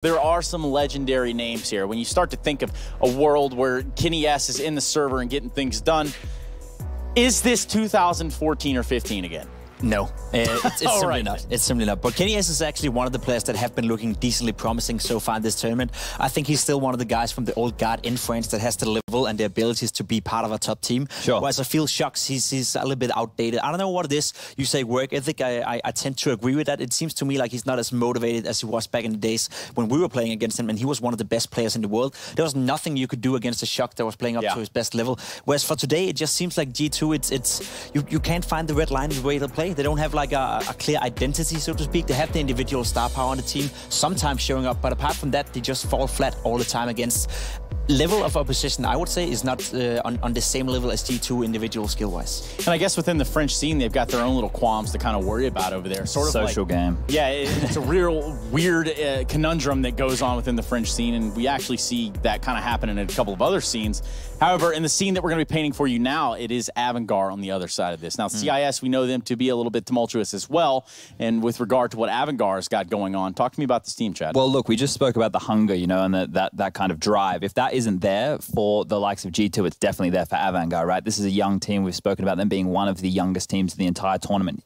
There are some legendary names here. When you start to think of a world where Kenny S is in the server and getting things done, is this 2014 or 15 again? No, it's simply right. not. It's simply not. But Kenny S is actually one of the players that have been looking decently promising so far in this tournament. I think he's still one of the guys from the old guard in France that has the level and the abilities to be part of a top team. Sure. Whereas I feel Shocks, he's a little bit outdated. I don't know what it is. You say work ethic. I tend to agree with that. It seems to me like he's not as motivated as he was back in the days when we were playing against him, and he was one of the best players in the world. There was nothing you could do against a Shock that was playing up to his best level. Whereas for today, it just seems like G2, you can't find the red line in the way they play. They don't have like a clear identity, so to speak. They have the individual star power on the team, sometimes showing up, but apart from that, they just fall flat all the time against level of opposition. I would say is not on the same level as G2 individual skill-wise. And I guess within the French scene, they've got their own little qualms to kind of worry about over there. Sort of social like, game. Yeah, it's a real weird conundrum that goes on within the French scene, and we actually see that kind of happen in a couple of other scenes. However, in the scene that we're going to be painting for you now, it is AVANGAR on the other side of this. Now, CIS, we know them to be a little bit tumultuous as well, and with regard to what AVANGAR's got going on, talk to me about this team, Chad. Well, look, we just spoke about the hunger, you know, and that kind of drive. If that isn't there for the likes of G2, it's definitely there for AVANGAR, right? This is a young team. We've spoken about them being one of the youngest teams in the entire tournament.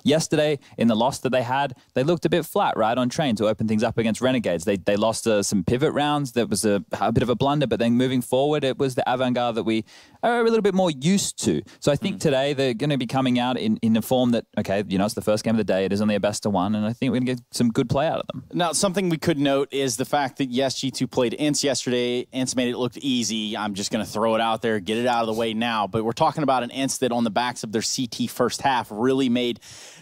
Yesterday, in the loss that they had, they looked a bit flat, right, on train to open things up against Renegades. They lost some pivot rounds. That was a bit of a blunder, but then moving forward, it was the AVANGAR that we are a little bit more used to. So I think today they're going to be coming out in a form that, okay, you know, it's the first game of the day. It is only a best of one, and I think we're going to get some good play out of them. Now, something we could note is the fact that, yes, G2 played Ince yesterday. Ince made it look easy. I'm just going to throw it out there, get it out of the way now. But we're talking about an Ince that on the backs of their CT first half really made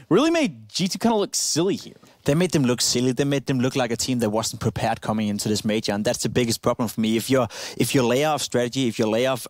G2 kind of look silly here. They made them look silly. They made them look like a team that wasn't prepared coming into this major, and that's the biggest problem for me. If your layer of strategy, if your layer of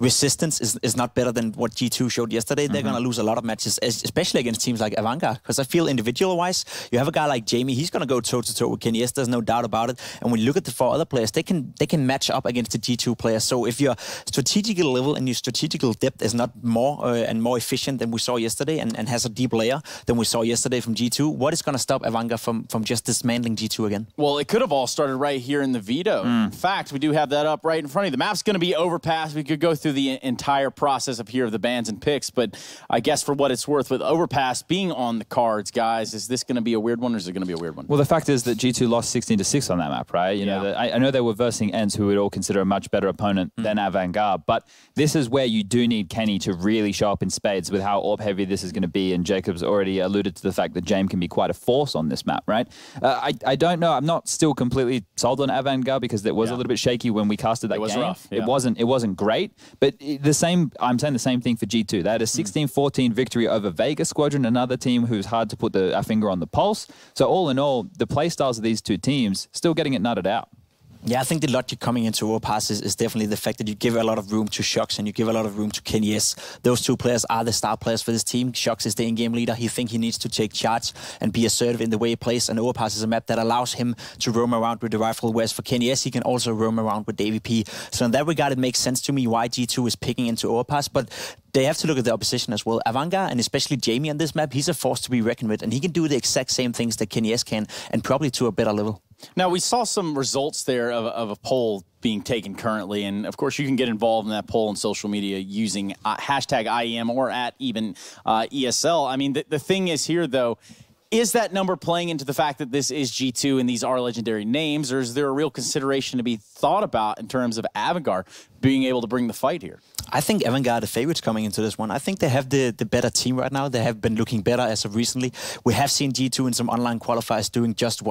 resistance is not better than what G2 showed yesterday, they're going to lose a lot of matches, especially against teams like AVANGAR. Because I feel individual-wise, you have a guy like Jamie, he's going to go toe-to-toe with Kenny S, there's no doubt about it. And when you look at the four other players, they can match up against the G2 players. So if your strategical level and your strategical depth is not more and more efficient than we saw yesterday and has a deep layer than we saw yesterday from G2, what is going to stop AVANGAR from just dismantling G2 again? Well, it could have all started right here in the veto. In fact, we do have that up right in front of you. The map's going to be Overpass. We could go through the entire process up here of the bans and picks, but I guess for what it's worth, with Overpass being on the cards, guys, is this going to be a weird one, or is it going to be a weird one? Well, the fact is that G2 lost 16-6 on that map, right? You know, I know they were versing Ents, who would all consider a much better opponent than AVANGAR, but this is where you do need Kenny to really show up in spades with how AWP-heavy this is going to be, and Jacob's already alluded to the fact that James can be quite a force on this map, right? I don't know. I'm not still completely sold on AVANGAR because it was a little bit shaky when we casted that game. It was rough. Yeah. It wasn't great, but I'm saying the same thing for G2. They had a 16-14 victory over Vega Squadron, another team who's hard to put a finger on the pulse. So all in all, the play styles of these two teams still getting it nutted out. Yeah, I think the logic coming into Overpass is definitely the fact that you give a lot of room to Shocks and you give a lot of room to Kenny S. Those two players are the star players for this team. Shocks is the in-game leader. He thinks he needs to take charge and be assertive in the way he plays, and Overpass is a map that allows him to roam around with the rifle, whereas for Kenny S, he can also roam around with the AVP. So in that regard, it makes sense to me why G2 is picking into Overpass, but they have to look at the opposition as well. AVANGAR, and especially Jamie on this map, he's a force to be reckoned with, and he can do the exact same things that Kenny S can, and probably to a better level. Now, we saw some results there of a poll being taken currently, and of course you can get involved in that poll on social media using hashtag IEM or at even ESL. I mean, the thing is here, though, is that number playing into the fact that this is G2 and these are legendary names, or is there a real consideration to be thought about in terms of AVANGAR being able to bring the fight here? I think AVANGAR are the favorites coming into this one. I think they have the better team right now. They have been looking better as of recently. We have seen G2 in some online qualifiers doing just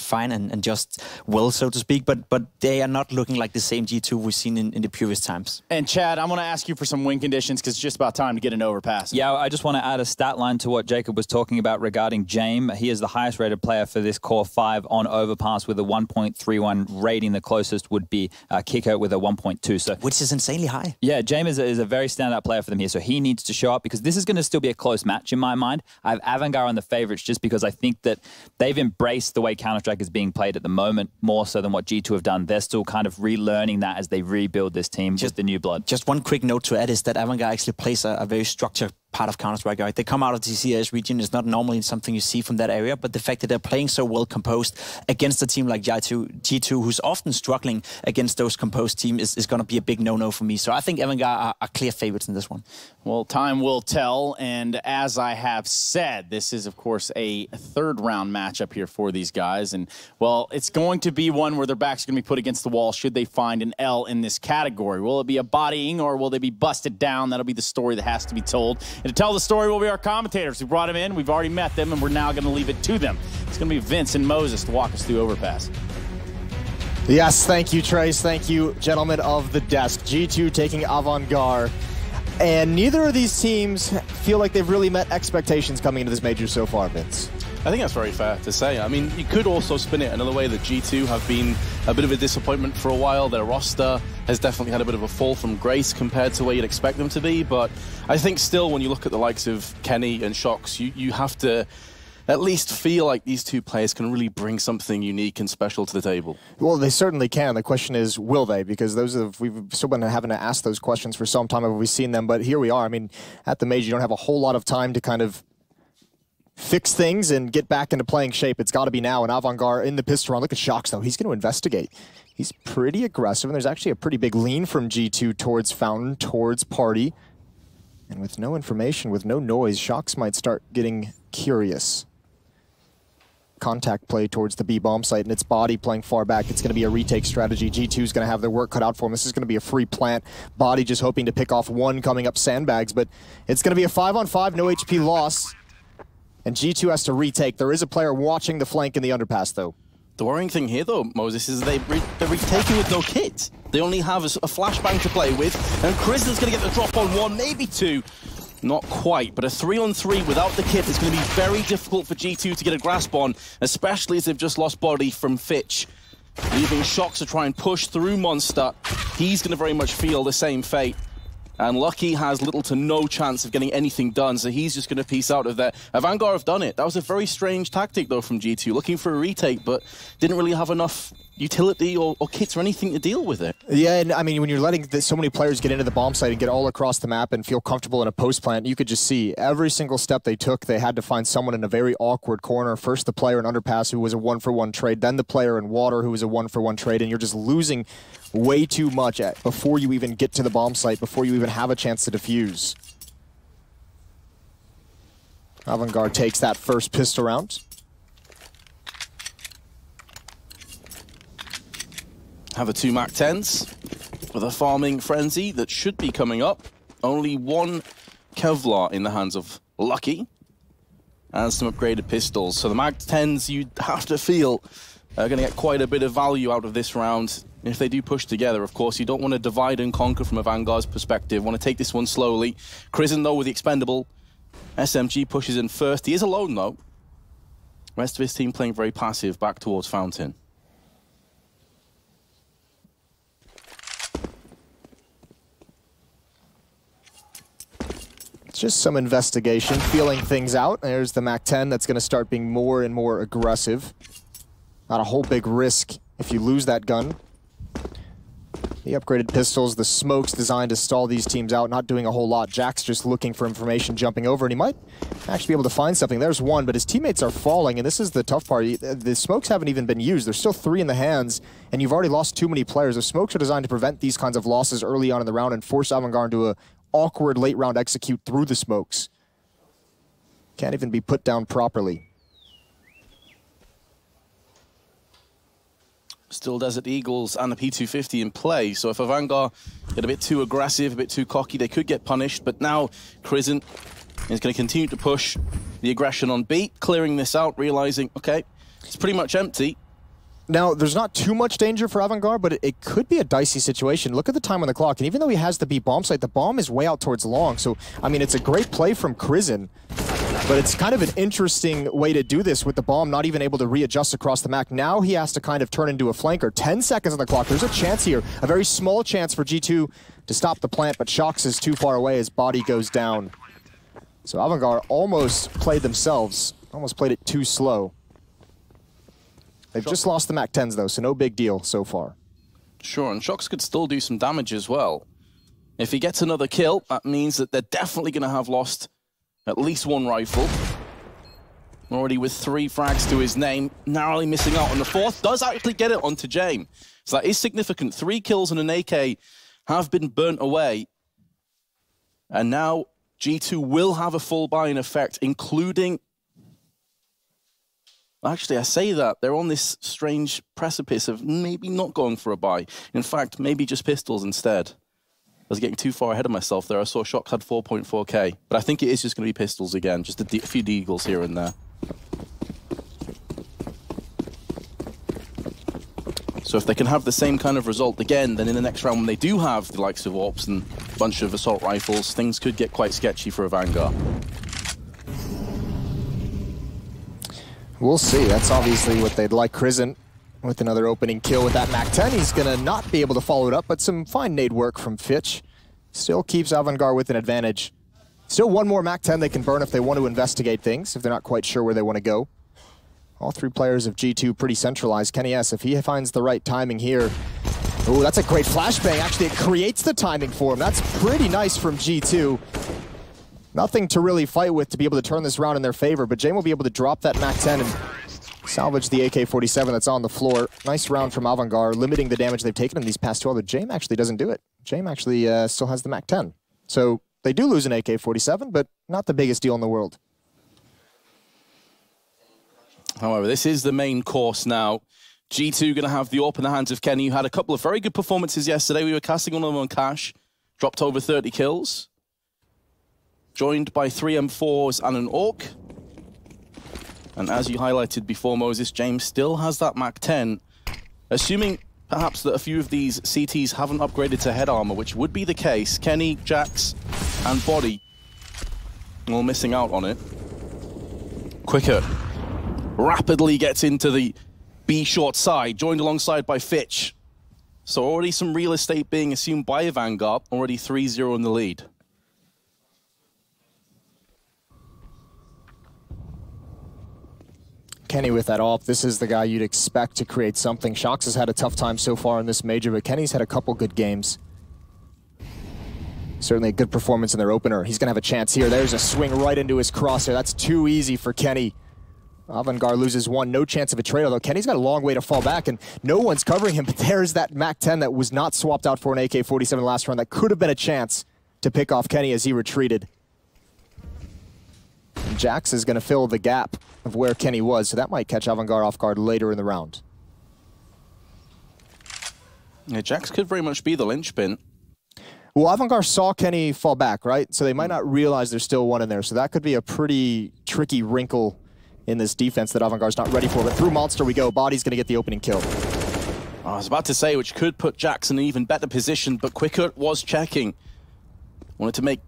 fine and just well, so to speak, but they are not looking like the same G2 we've seen in the previous times. And Chad, I'm going to ask you for some win conditions because it's just about time to get an Overpass. Yeah, I just want to add a stat line to what Jacob was talking about regarding James. He is the highest rated player for this Core 5 on Overpass with a 1.31 rating. The closest would be Kicker with a 1.2. So, which is insanely high. Yeah, James is a very standout player for them here, so he needs to show up because this is going to still be a close match in my mind. I have AVANGAR on the favorites just because I think that they've embraced the way Counter-Strike is being played at the moment, more so than what G2 have done. They're still kind of relearning that as they rebuild this team with the new blood. Just one quick note to add is that AVANGAR actually plays a very structured part of Counter-Strike, right? They come out of the CIS region. It's not normally something you see from that area, but the fact that they're playing so well composed against a team like G2, who's often struggling against those composed teams, is going to be a big no-no for me. So I think AVANGAR are clear favorites in this one. Well, time will tell, and as I have said, this is, of course, a third-round matchup here for these guys, and, well, it's going to be one where their backs are going to be put against the wall should they find an L in this category. Will it be a bodying, or will they be busted down? That'll be the story that has to be told. And to tell the story will be our commentators. We brought them in, we've already met them, and we're now going to leave it to them. It's going to be Vince and Moses to walk us through Overpass. Yes, thank you, Trace. Thank you, gentlemen of the desk. G2 taking AVANGAR. And neither of these teams feel like they've really met expectations coming into this major so far, Vince. I think that's very fair to say. I mean, you could also spin it another way that G2 have been a bit of a disappointment for a while. Their roster has definitely had a bit of a fall from grace compared to where you'd expect them to be. But I think still, when you look at the likes of Kenny and Shox, you have to at least feel like these two players can really bring something unique and special to the table. Well, they certainly can. The question is, will they? Because we've still been having to ask those questions for some time. Have we seen them? But here we are. I mean, at the major, you don't have a whole lot of time to kind of fix things and get back into playing shape. It's got to be now. And AVANGAR in the pistol round. Look at Shox, though. He's going to investigate. He's pretty aggressive, and there's actually a pretty big lean from G2 towards Fountain, towards Party. And with no information, with no noise, Shox might start getting curious. Contact play towards the B bomb site, and it's Body playing far back. It's going to be a retake strategy. G2 is going to have their work cut out for them. This is going to be a free plant. Body just hoping to pick off one coming up sandbags, but it's going to be a 5-on-5, no HP loss. And G2 has to retake. There is a player watching the flank in the underpass, though. The worrying thing here, though, Moses, is they're retaking with no kit. They only have a flashbang to play with, and Kristen's going to get the drop on one, maybe two. Not quite, but a 3-on-3 without the kit is going to be very difficult for G2 to get a grasp on, especially as they've just lost Body from Fitch. Leaving Shox to try and push through Monster. He's going to very much feel the same fate. And Lucky has little to no chance of getting anything done, so he's just going to piece out of there. AVANGAR have done it. That was a very strange tactic, though, from G2. Looking for a retake, but didn't really have enough utility or kits or anything to deal with it. Yeah, and I mean, when you're letting so many players get into the bomb site and get all across the map and feel comfortable in a post plant, you could just see every single step they took, they had to find someone in a very awkward corner. First the player in underpass who was a 1-for-1 trade, then the player in water who was a 1-for-1 trade, and you're just losing way too much before you even get to the bomb site, before you even have a chance to defuse. AVANGAR takes that first pistol round. Have a 2 MAC-10s with a farming frenzy that should be coming up. Only one Kevlar in the hands of Lucky and some upgraded pistols. So the MAC-10s, you'd have to feel are going to get quite a bit of value out of this round. If they do push together, of course, you don't want to divide and conquer from AVANGAR's perspective. Want to take this one slowly. Krisen, though, with the expendable. SMG pushes in first. He is alone, though. Rest of his team playing very passive back towards Fountain. Just some investigation, feeling things out. There's the MAC-10 that's going to start being more and more aggressive. Not a whole big risk if you lose that gun. The upgraded pistols, the smokes designed to stall these teams out, not doing a whole lot. Jack's just looking for information, jumping over, and he might actually be able to find something. There's one, but his teammates are falling, and this is the tough part. The smokes haven't even been used. There's still 3 in the hands, and you've already lost too many players. The smokes are designed to prevent these kinds of losses early on in the round and force AVANGAR into a awkward late round execute through the smokes. Can't even be put down properly. Still Desert Eagles and the P250 in play, so if AVANGAR get a bit too aggressive, a bit too cocky, they could get punished, but now Krisen is going to continue to push the aggression on B, clearing this out, realizing, okay, it's pretty much empty. Now, there's not too much danger for AVANGAR, but it could be a dicey situation. Look at the time on the clock, and even though he has the B bomb site, the bomb is way out towards long. So, I mean, it's a great play from Krisen, but it's kind of an interesting way to do this with the bomb not even able to readjust across the map. Now he has to kind of turn into a flanker. 10 seconds on the clock. There's a chance here, a very small chance for G2 to stop the plant, but Shox is too far away as Body goes down. So AVANGAR almost played themselves, almost played it too slow. They've just lost the MAC-10s, though, so no big deal so far. Sure, and Shox could still do some damage as well. If he gets another kill, that means that they're definitely going to have lost at least one rifle. Already with 3 frags to his name, narrowly missing out on the 4th. Does actually get it onto James. So that is significant. 3 kills and an AK have been burnt away. And now G2 will have a full buy-in effect, including... Actually, I say that. They're on this strange precipice of maybe not going for a buy. In fact, maybe just pistols instead. I was getting too far ahead of myself there. I saw Shox had 4.4k. But I think it is just going to be pistols again. Just a few deagles here and there. So if they can have the same kind of result again, then in the next round when they do have the likes of AWPs and a bunch of assault rifles, things could get quite sketchy for AVANGAR. We'll see. That's obviously what they'd like. Crizant with another opening kill with that MAC-10. He's going to not be able to follow it up, but some fine nade work from Fitch. Still keeps AVANGAR with an advantage. Still one more MAC-10 they can burn if they want to investigate things, if they're not quite sure where they want to go. All 3 players of G2 pretty centralized. Kenny S, if he finds the right timing here. Oh, that's a great flashbang. Actually, it creates the timing for him. That's pretty nice from G2. Nothing to really fight with to be able to turn this round in their favor, but Jame will be able to drop that MAC-10 and salvage the AK-47 that's on the floor. Nice round from AVANGAR, limiting the damage they've taken in these past 12, but Jame actually doesn't do it. Jame actually still has the MAC-10. So they do lose an AK-47, but not the biggest deal in the world. However, this is the main course now. G2 going to have the AWP in the hands of Kenny, who had a couple of very good performances yesterday. We were casting on them on Cash, dropped over 30 kills. Joined by 3 M4s and an AWP. And as you highlighted before, Moses, James still has that MAC-10. Assuming perhaps that a few of these CTs haven't upgraded to head armor, which would be the case, Kenny, Jax, and Body all missing out on it. Quicker rapidly gets into the B short side, joined alongside by Fitch. So already some real estate being assumed by AVANGAR, already 3-0 in the lead. Kenny with that AWP, this is the guy you'd expect to create something. Shox has had a tough time so far in this major, but Kenny's had a couple good games. Certainly a good performance in their opener. He's going to have a chance here. There's a swing right into his crosshair. That's too easy for Kenny. AVANGAR loses 1, no chance of a trade, although Kenny's got a long way to fall back, and no one's covering him, but there's that MAC-10 that was not swapped out for an AK-47 last round. That could have been a chance to pick off Kenny as he retreated. And Jax is going to fill the gap of where Kenny was, so that might catch AVANGAR off guard later in the round. Yeah, Jax could very much be the linchpin. Well, AVANGAR saw Kenny fall back, right? So they might not realize there's still one in there, so that could be a pretty tricky wrinkle in this defense that AVANGAR's not ready for. But through Monster we go. Body's going to get the opening kill. I was about to say, which could put Jax in an even better position, but Quicker was checking. Wanted to make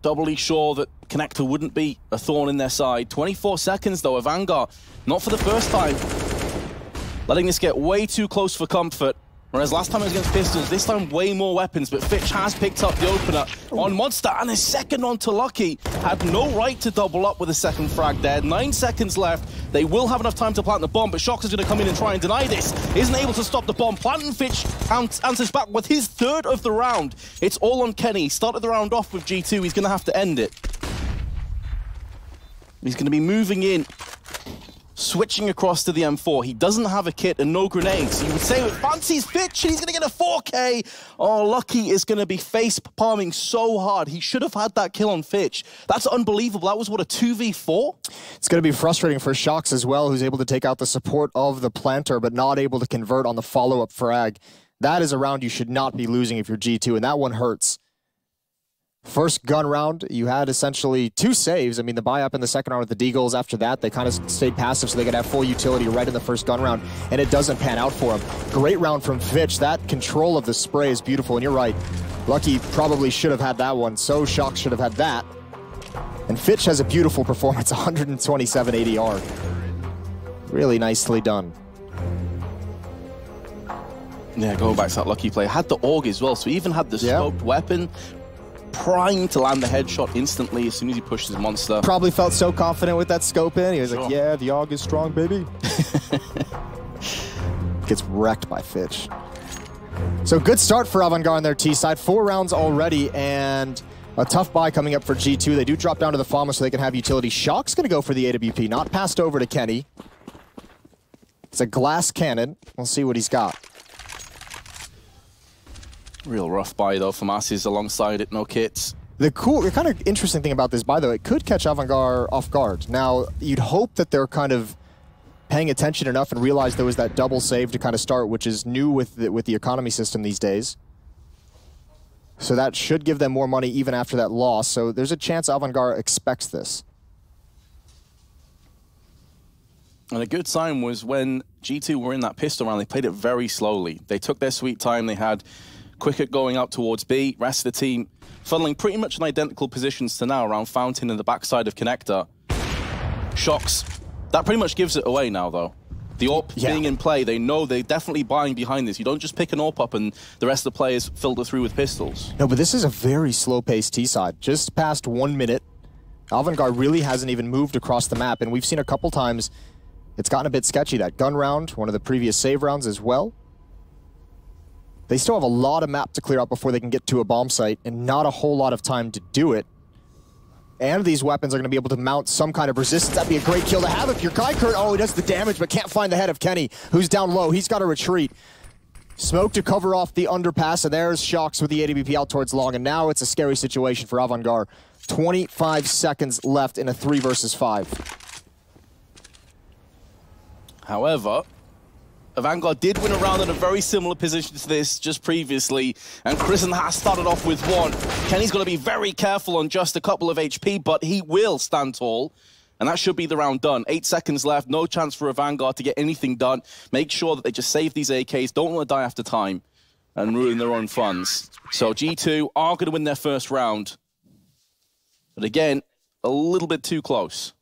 doubly sure that Connector wouldn't be a thorn in their side. 24 seconds, though. AVANGAR, not for the first time, letting this get way too close for comfort. Whereas last time it was against pistols, this time way more weapons, but Fitch has picked up the opener on Monster, and his second on to Lucky. Had no right to double up with a second frag there. 9 seconds left. They will have enough time to plant the bomb, but Shox is going to come in and try and deny this. Isn't able to stop the bomb. Planting Fitch answers back with his 3rd of the round. It's all on Kenny. Started the round off with G2. He's going to have to end it. He's going to be moving in, switching across to the M4. He doesn't have a kit and no grenades. You would say it fancies Fitch, and he's going to get a 4K. Oh, Lucky is going to be face palming so hard. He should have had that kill on Fitch. That's unbelievable. That was, what, a 2v4? It's going to be frustrating for Shox as well, who's able to take out the support of the planter, but not able to convert on the follow-up frag. That is a round you should not be losing if you're G2, and that one hurts. First gun round, you had essentially 2 saves. I mean, the buy-up in the second round with the Deagles. After that, they kind of stayed passive so they could have full utility right in the first gun round, and it doesn't pan out for them. Great round from Fitch. That control of the spray is beautiful, and you're right. Lucky probably should have had that one, so Shox should have had that. And Fitch has a beautiful performance, 127 ADR. Really nicely done. Yeah, going back to that Lucky play. Had the AUG as well, so he even had the scoped weapon. Primed to land the headshot instantly as soon as he pushed his Monster. Probably felt so confident with that scope in. He was like, yeah, the AUG is strong, baby. Gets wrecked by Fitch. So good start for AVANGAR on their T side. 4 rounds already, and A tough buy coming up for G2. They do drop down to the Fama so they can have utility. Shock's going to go for the AWP, not passed over to Kenny. It's a glass cannon. We'll see what he's got. Real rough buy, though, for Masses alongside it. No kits. The kind of interesting thing about this buy, though, it could catch AVANGAR off guard. Now, you'd hope that they're kind of paying attention enough and realize there was that double save to kind of start, which is new with the economy system these days. So that should give them more money even after that loss. So there's a chance AVANGAR expects this. And a good sign was when G2 were in that pistol round, they played it very slowly. They took their sweet time. They had Quicket going out towards B. Rest of the team funneling pretty much in identical positions to now around Fountain and the backside of Connector. Shocks. That pretty much gives it away now, though. The AWP being in play, they know they're definitely buying behind this. You don't just pick an AWP up and the rest of the players filter through with pistols. No, but this is a very slow-paced T-side. Just past 1 minute, AVANGAR really hasn't even moved across the map, and we've seen a couple times it's gotten a bit sketchy. That gun round, one of the previous save rounds as well. They still have a lot of map to clear out before they can get to a bomb site, and not a whole lot of time to do it. And these weapons are going to be able to mount some kind of resistance. That'd be a great kill to have if you're Kaikurt. Oh, he does the damage, but can't find the head of Kenny, who's down low. He's got to retreat. Smoke to cover off the underpass, and there's Shocks with the AWP out towards long, and now it's a scary situation for AVANGAR. 25 seconds left in a 3 versus 5. However, AVANGAR did win a round in a very similar position to this just previously, and Kristen has started off with 1. Kenny's got to be very careful on just a couple of HP, but he will stand tall, and that should be the round done. 8 seconds left, no chance for AVANGAR to get anything done. Make sure that they just save these AKs, don't want to die after time, and ruin their own funds. So G2 are going to win their first round, but again, a little bit too close.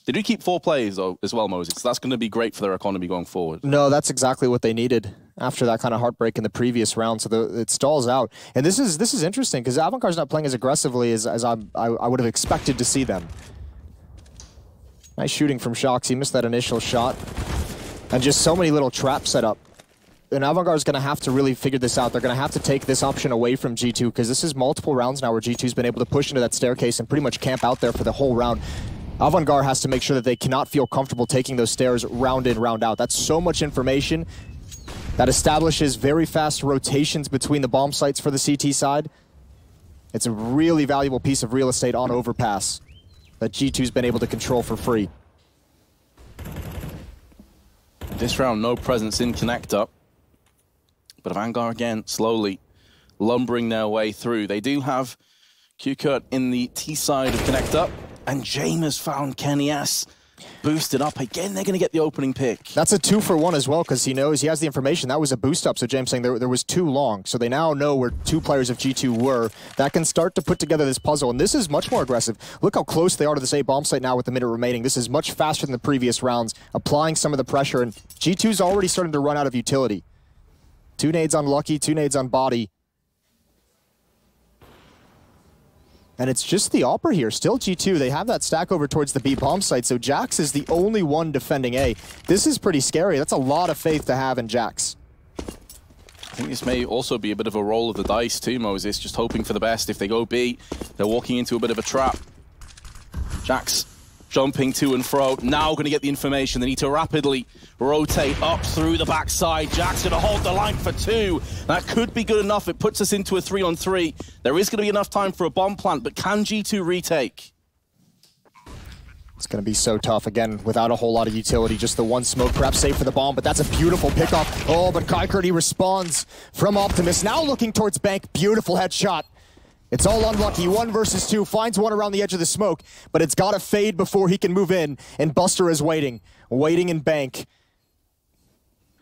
They do keep 4 players, though, as well, Moses. So that's going to be great for their economy going forward. No, that's exactly what they needed after that kind of heartbreak in the previous round. So it stalls out. And this is interesting, because AVANGAR's not playing as aggressively as I would have expected to see them. Nice shooting from Shocks. He missed that initial shot. And just so many little traps set up. And AVANGAR's going to have to really figure this out. They're going to have to take this option away from G2, because this is multiple rounds now where G2's been able to push into that staircase and pretty much camp out there for the whole round. AVANGAR has to make sure that they cannot feel comfortable taking those stairs round in, round out. That's so much information that establishes very fast rotations between the bomb sites for the CT side. It's a really valuable piece of real estate on overpass that G2's been able to control for free. This round, no presence in Connector. But AVANGAR again, slowly lumbering their way through. They do have Q-Kurt in the T side of Connector. And James has found Kenny S. Boosted up. Again, they're going to get the opening pick. That's a 2-for-1 as well, because he knows, he has the information. That was a boost up, so James saying there was too long. So they now know where 2 players of G2 were. That can start to put together this puzzle, and this is much more aggressive. Look how close they are to this A bomb site now with the minute remaining. This is much faster than the previous rounds, applying some of the pressure, and G2's already starting to run out of utility. 2 nades on Lucky, 2 nades on Body. And it's just the Opera here. Still G2. They have that stack over towards the B bomb site, so Jax is the only one defending A. This is pretty scary. That's a lot of faith to have in Jax. I think this may also be a bit of a roll of the dice too, Moses. Just hoping for the best. If they go B, they're walking into a bit of a trap. Jax jumping to and fro. Now going to get the information. They need to rapidly rotate up through the backside. Jack's going to hold the line for 2. That could be good enough. It puts us into a 3-on-3. There is going to be enough time for a bomb plant, but can G2 retake? It's going to be so tough, again, without a whole lot of utility. Just the 1 smoke, perhaps safe for the bomb, but that's a beautiful pickup. Oh, but Kaikurt, he responds from Optimus. Now looking towards Bank. Beautiful headshot. It's all unlucky. 1 versus 2. Finds one around the edge of the smoke, but it's got to fade before he can move in. And Buster is waiting. Waiting in Bank.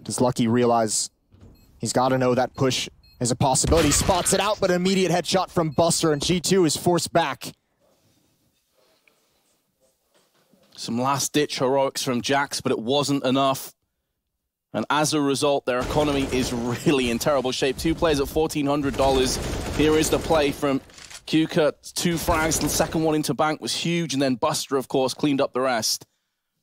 Does Lucky realize he's got to know that push is a possibility? Spots it out, but an immediate headshot from Buster, and G2 is forced back. Some last-ditch heroics from Jax, but it wasn't enough. And as a result, their economy is really in terrible shape. 2 players at $1,400. Here is the play from Q-Kurt. 2 frags, the second one into Bank was huge, and then Buster, of course, cleaned up the rest.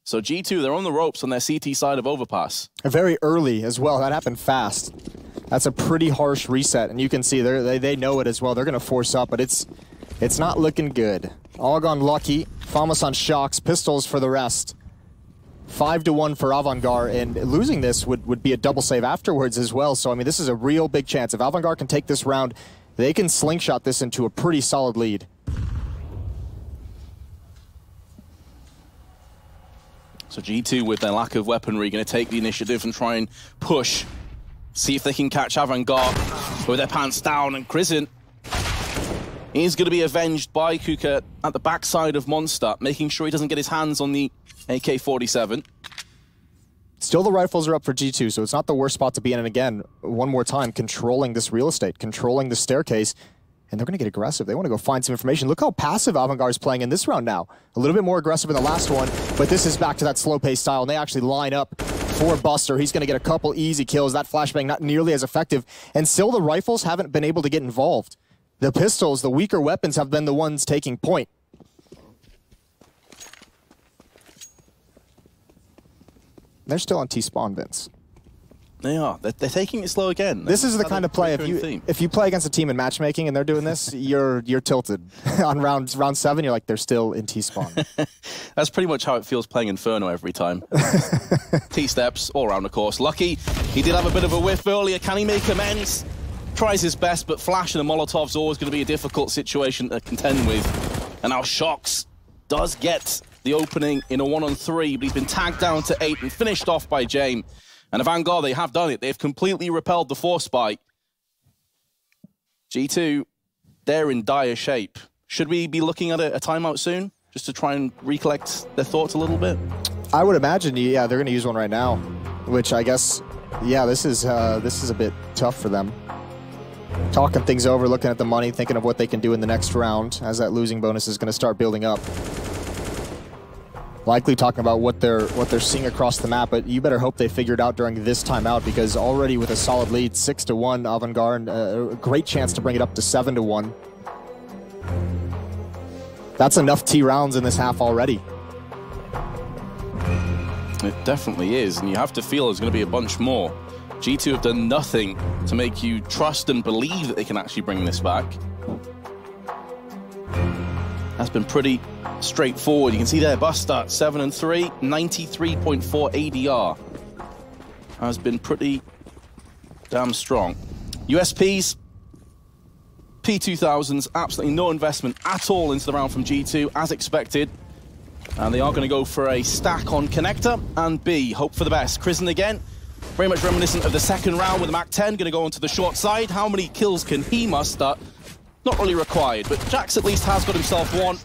So G2, they're on the ropes on their CT side of Overpass. Very early as well. That happened fast. That's a pretty harsh reset, and you can see they know it as well. They're going to force up, but it's It's not looking good. All gone lucky. Famas on Shocks, pistols for the rest. 5-1 for AVANGAR, and losing this would be a double save afterwards as well. So, I mean, this is a real big chance. If AVANGAR can take this round, they can slingshot this into a pretty solid lead. So G2, with their lack of weaponry, going to take the initiative and try and push. See if they can catch AVANGAR with their pants down, and Krizin is going to be avenged by Kuka at the backside of Monster, making sure he doesn't get his hands on the AK-47. Still, the rifles are up for G2, so it's not the worst spot to be in. And again, one more time, controlling this real estate, controlling the staircase, and they're going to get aggressive. They want to go find some information. Look how passive AVANGAR is playing in this round now. A little bit more aggressive in the last one, but this is back to that slow pace style, and they actually line up for Buster. He's going to get a couple easy kills. That flashbang not nearly as effective, and still the rifles haven't been able to get involved. The pistols, the weaker weapons, have been the ones taking point. They're still on T-spawn, Vince. They are. They're taking it slow again. This is the kind of play, if you play against a team in matchmaking and they're doing this, you're tilted. On round 7, you're like, they're still in T-spawn. That's pretty much how it feels playing Inferno every time. T-steps all around the course. Lucky, he did have a bit of a whiff earlier. Can he make amends? Tries his best, but Flash and a Molotov's always going to be a difficult situation to contend with. And now Shocks does get the opening in a 1-on-3, but he's been tagged down to 8 and finished off by James. And AVANGAR, they have done it. They've completely repelled the force spike. G2, they're in dire shape. Should we be looking at a timeout soon, just to try and recollect their thoughts a little bit? I would imagine, yeah, they're going to use one right now, which I guess, yeah, this is a bit tough for them. Talking things over, looking at the money, thinking of what they can do in the next round, as that losing bonus is going to start building up. Likely talking about what they're seeing across the map, but you better hope they figure it out during this timeout, because already with a solid lead, 6-1, AVANGAR, and a great chance to bring it up to 7-1. That's enough T rounds in this half already. It definitely is, and you have to feel there's going to be a bunch more. G2 have done nothing to make you trust and believe that they can actually bring this back. That's been pretty straightforward. You can see there, Buster, 7-3, 93.4 ADR. Has been pretty damn strong. USPs, P2000s, absolutely no investment at all into the round from G2, as expected. And they are going to go for a stack on Connector and B. Hope for the best. Krizin again, very much reminiscent of the second round with the Mac 10, going to go onto the short side. How many kills can he muster? Not really required, but Jax at least has got himself one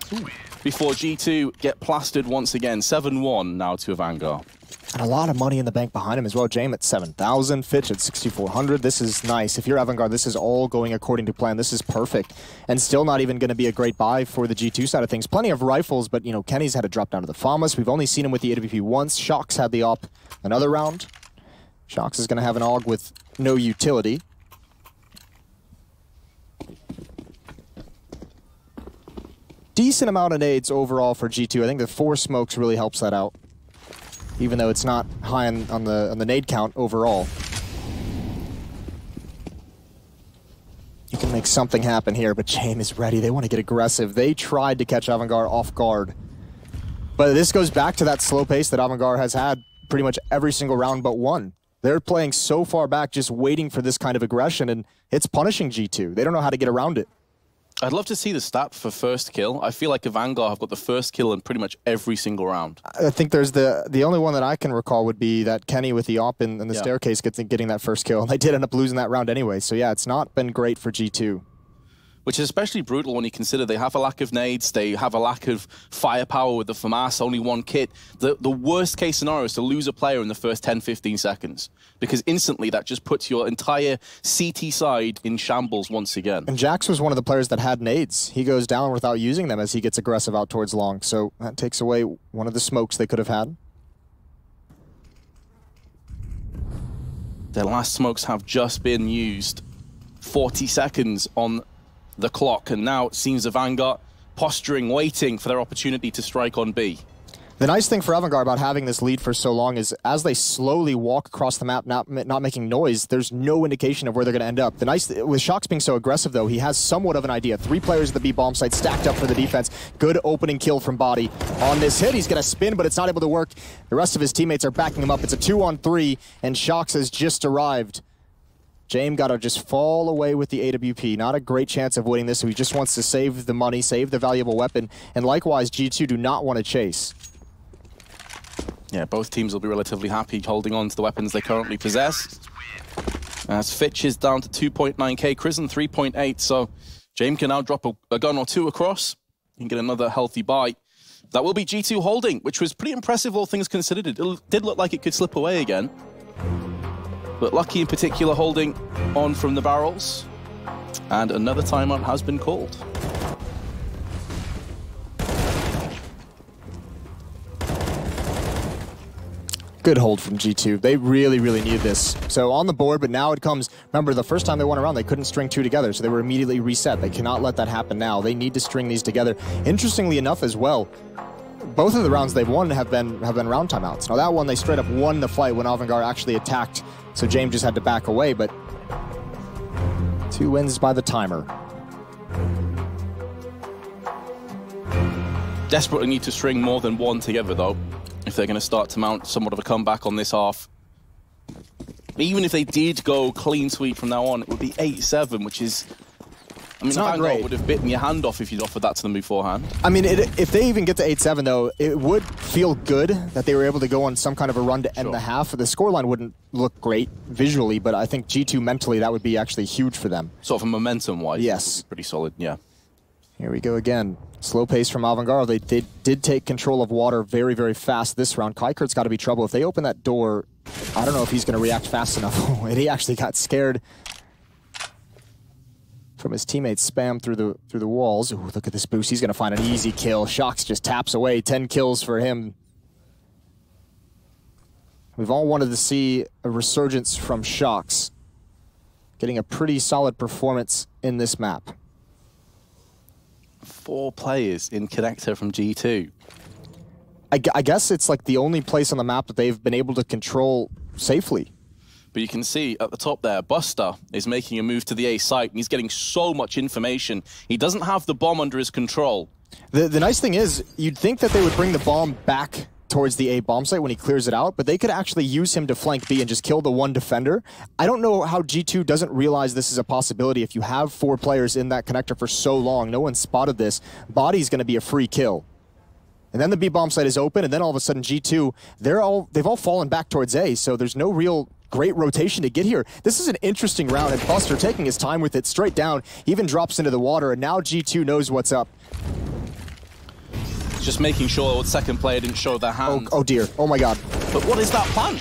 before G2 get plastered once again. 7-1 now to AVANGAR. And a lot of money in the bank behind him as well. James at 7,000, Fitch at 6,400. This is nice. If you're AVANGAR, this is all going according to plan. This is perfect. And still not even going to be a great buy for the G2 side of things. Plenty of rifles, but, you know, Kenny's had to drop down to the Famas. We've only seen him with the AWP once. Shocks had the op another round. Shocks is going to have an AUG with no utility. Decent amount of nades overall for G2. I think the 4 smokes really helps that out, even though it's not high on the nade count overall. You can make something happen here, but James is ready. They want to get aggressive. They tried to catch AVANGAR off guard. But this goes back to that slow pace that AVANGAR has had pretty much every single round but one. They're playing so far back, just waiting for this kind of aggression, and it's punishing G2. They don't know how to get around it. I'd love to see the stat for first kill. I feel like AVANGAR have got the first kill in pretty much every single round. I think there's the only one that I can recall would be that Kenny with the op in the staircase getting that first kill. And they did end up losing that round anyway. So yeah, it's not been great for G2. Which is especially brutal when you consider they have a lack of nades, they have a lack of firepower with the FAMAS, only one kit. The worst case scenario is to lose a player in the first 10-15 seconds, because instantly that just puts your entire CT side in shambles once again. And Jax was one of the players that had nades. He goes down without using them as he gets aggressive out towards long, so that takes away one of the smokes they could have had. Their last smokes have just been used. 40 seconds on the clock, and now it seems AVANGAR posturing, waiting for their opportunity to strike on B. The nice thing for AVANGAR about having this lead for so long is as they slowly walk across the map, not making noise, there's no indication of where they're going to end up. The nice with Shox being so aggressive, though, he has somewhat of an idea. 3 players at the B bomb site stacked up for the defense. Good opening kill from Body. On this hit, he's going to spin, but it's not able to work. The rest of his teammates are backing him up. It's a 2-on-3, and Shox has just arrived. James got to just fall away with the AWP. Not a great chance of winning this, so he just wants to save the money, save the valuable weapon, and likewise, G2 do not want to chase. Yeah, both teams will be relatively happy holding on to the weapons they currently possess. As Fitch is down to 2.9k, Crizzen 3.8, so James can now drop a gun or 2 across and get another healthy buy. That will be G2 holding, which was pretty impressive all things considered. It did look like it could slip away again. But Lucky in particular holding on from the barrels. And another timeout has been called. Good hold from G2. They really, really need this. So on the board, but now it comes... Remember, the first time they won a round, they couldn't string 2 together, so they were immediately reset. They cannot let that happen now. They need to string these together. Interestingly enough as well, both of the rounds they've won have been round timeouts. Now that one, they straight up won the fight when AVANGAR actually attacked, so James just had to back away, but 2 wins by the timer. Desperately need to string more than 1 together, though, if they're going to start to mount somewhat of a comeback on this half. Even if they did go clean sweep from now on, it would be 8-7, which is... I mean, AVANGAR would have bitten your hand off if you'd offered that to them beforehand. I mean, if they even get to 8-7, though, it would feel good that they were able to go on some kind of a run to end the half. The scoreline wouldn't look great visually, but I think G2 mentally, that would be actually huge for them. Sort of momentum-wise. Yes. Pretty solid, yeah. Here we go again. Slow pace from AVANGAR. They did take control of water very, very fast this round. Kaikert's got to be trouble. If they open that door, I don't know if he's going to react fast enough. And he actually got scared from his teammates' spam through the walls. Ooh, look at this boost. He's going to find an easy kill. Shox just taps away. 10 kills for him. We've all wanted to see a resurgence from Shox, getting a pretty solid performance in this map. 4 players in connector from G2. I guess it's like the only place on the map that they've been able to control safely. But you can see at the top there, Buster is making a move to the A site, and he's getting so much information. He doesn't have the bomb under his control. The nice thing is, you'd think that they would bring the bomb back towards the A bomb site when he clears it out, but they could actually use him to flank B and just kill the 1 defender. I don't know how G2 doesn't realize this is a possibility. If you have 4 players in that connector for so long, no one spotted this, Body's going to be a free kill. And then the B bomb site is open, and then all of a sudden G2, they've all fallen back towards A, so there's no real great rotation to get here. This is an interesting round, and Buster taking his time with it straight down, even drops into the water, and now G2 knows what's up. Just making sure the second player didn't show their hand. Oh dear, oh my god. But what is that plan?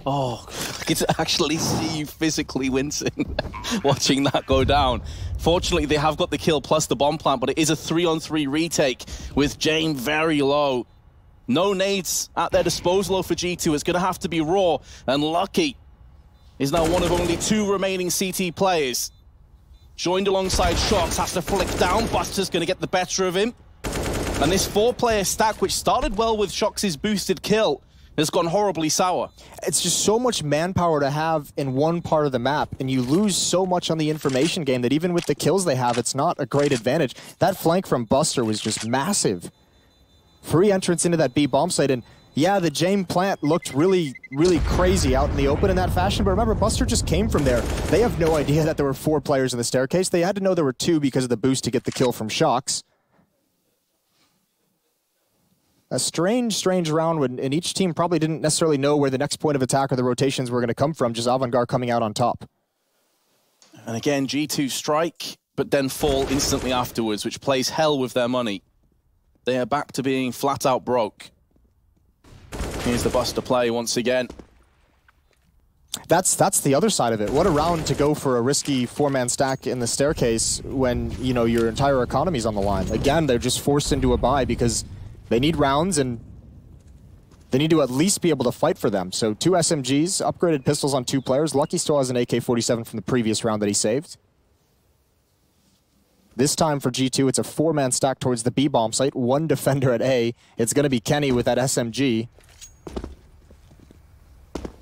Oh, I can actually see you physically wincing watching that go down. Fortunately, they have got the kill plus the bomb plant, but it is a 3-on-3 retake with Jane very low. No nades at their disposal for G2. It's going to have to be Raw, and Lucky is now one of only 2 remaining CT players. Joined alongside Shox, has to flick down. Buster's going to get the better of him. And this 4-player stack, which started well with Shox's boosted kill, has gone horribly sour. It's just so much manpower to have in one part of the map, and you lose so much on the information game that even with the kills they have, it's not a great advantage. That flank from Buster was just massive. Free entrance into that B bomb site, and yeah, the James plant looked really, really crazy out in the open in that fashion, but remember, Buster just came from there. They have no idea that there were 4 players in the staircase. They had to know there were 2 because of the boost to get the kill from Shox. A strange round and each team probably didn't necessarily know where the next point of attack or the rotations were going to come from, just AVANGAR coming out on top. And again, G2 strike, but then fall instantly afterwards, which plays hell with their money. They are back to being flat out broke. Here's the Buster play once again. That's the other side of it. What a round to go for a risky 4-man stack in the staircase when, you know, your entire economy's on the line. Again, they're just forced into a bye because they need rounds, and they need to at least be able to fight for them. So 2 SMGs, upgraded pistols on 2 players. Lucky still has an AK-47 from the previous round that he saved. This time for G2, it's a 4-man stack towards the B bomb site. 1 defender at A. It's going to be Kenny with that SMG.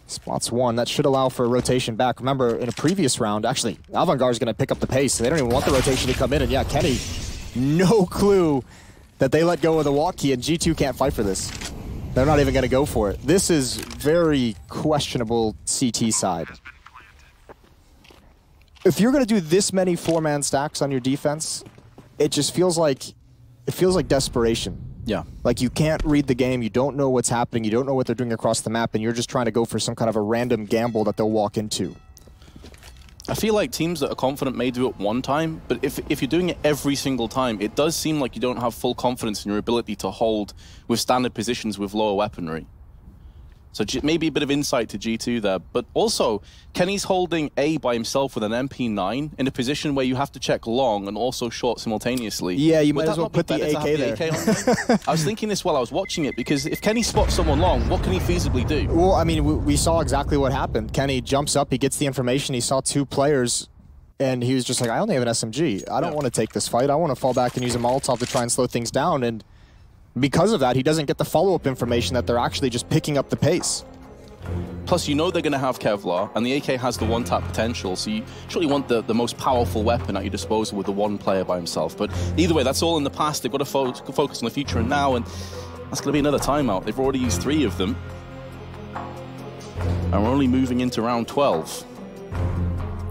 Spots 1. That should allow for a rotation back. Remember, in a previous round, actually, AVANGAR is going to pick up the pace. They don't even want the rotation to come in. And yeah, Kenny, no clue that they let go of the walk key, and G2 can't fight for this. They're not even going to go for it. This is very questionable CT side. If you're going to do this many 4-man stacks on your defense, it just feels like desperation. Yeah. Like you can't read the game, you don't know what's happening, you don't know what they're doing across the map, and you're just trying to go for some kind of a random gamble that they'll walk into. I feel like teams that are confident may do it one time, but if you're doing it every single time, it does seem like you don't have full confidence in your ability to hold with standard positions with lower weaponry. So maybe a bit of insight to G2 there. But also, Kenny's holding A by himself with an MP9 in a position where you have to check long and also short simultaneously. Yeah, you might as well put the AK there. I was thinking this while I was watching it, because if Kenny spots someone long, what can he feasibly do? Well, I mean, we saw exactly what happened. Kenny jumps up, he gets the information, he saw 2 players, and he was just like, I only have an SMG. I don't want to take this fight. I want to fall back and use a Molotov to try and slow things down. And because of that, he doesn't get the follow-up information that they're actually just picking up the pace. Plus, you know they're going to have Kevlar, and the AK has the one-tap potential, so you surely want the most powerful weapon at your disposal with the one player by himself. But either way, that's all in the past. They've got to focus on the future and now, and that's going to be another timeout. They've already used 3 of them, and we're only moving into round 12.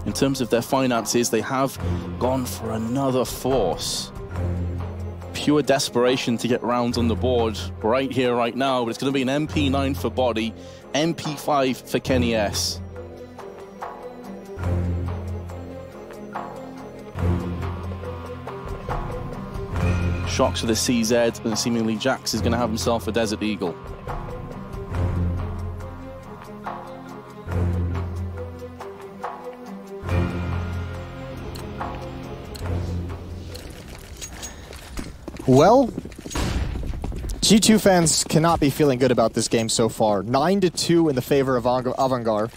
In terms of their finances, they have gone for another force. Pure desperation to get rounds on the board right here, right now, but it's going to be an MP9 for Body, MP5 for Kenny S. Shocks for the CZ, and seemingly Jax is going to have himself a Desert Eagle. Well, G2 fans cannot be feeling good about this game so far. 9-2 in the favor of AVANGAR.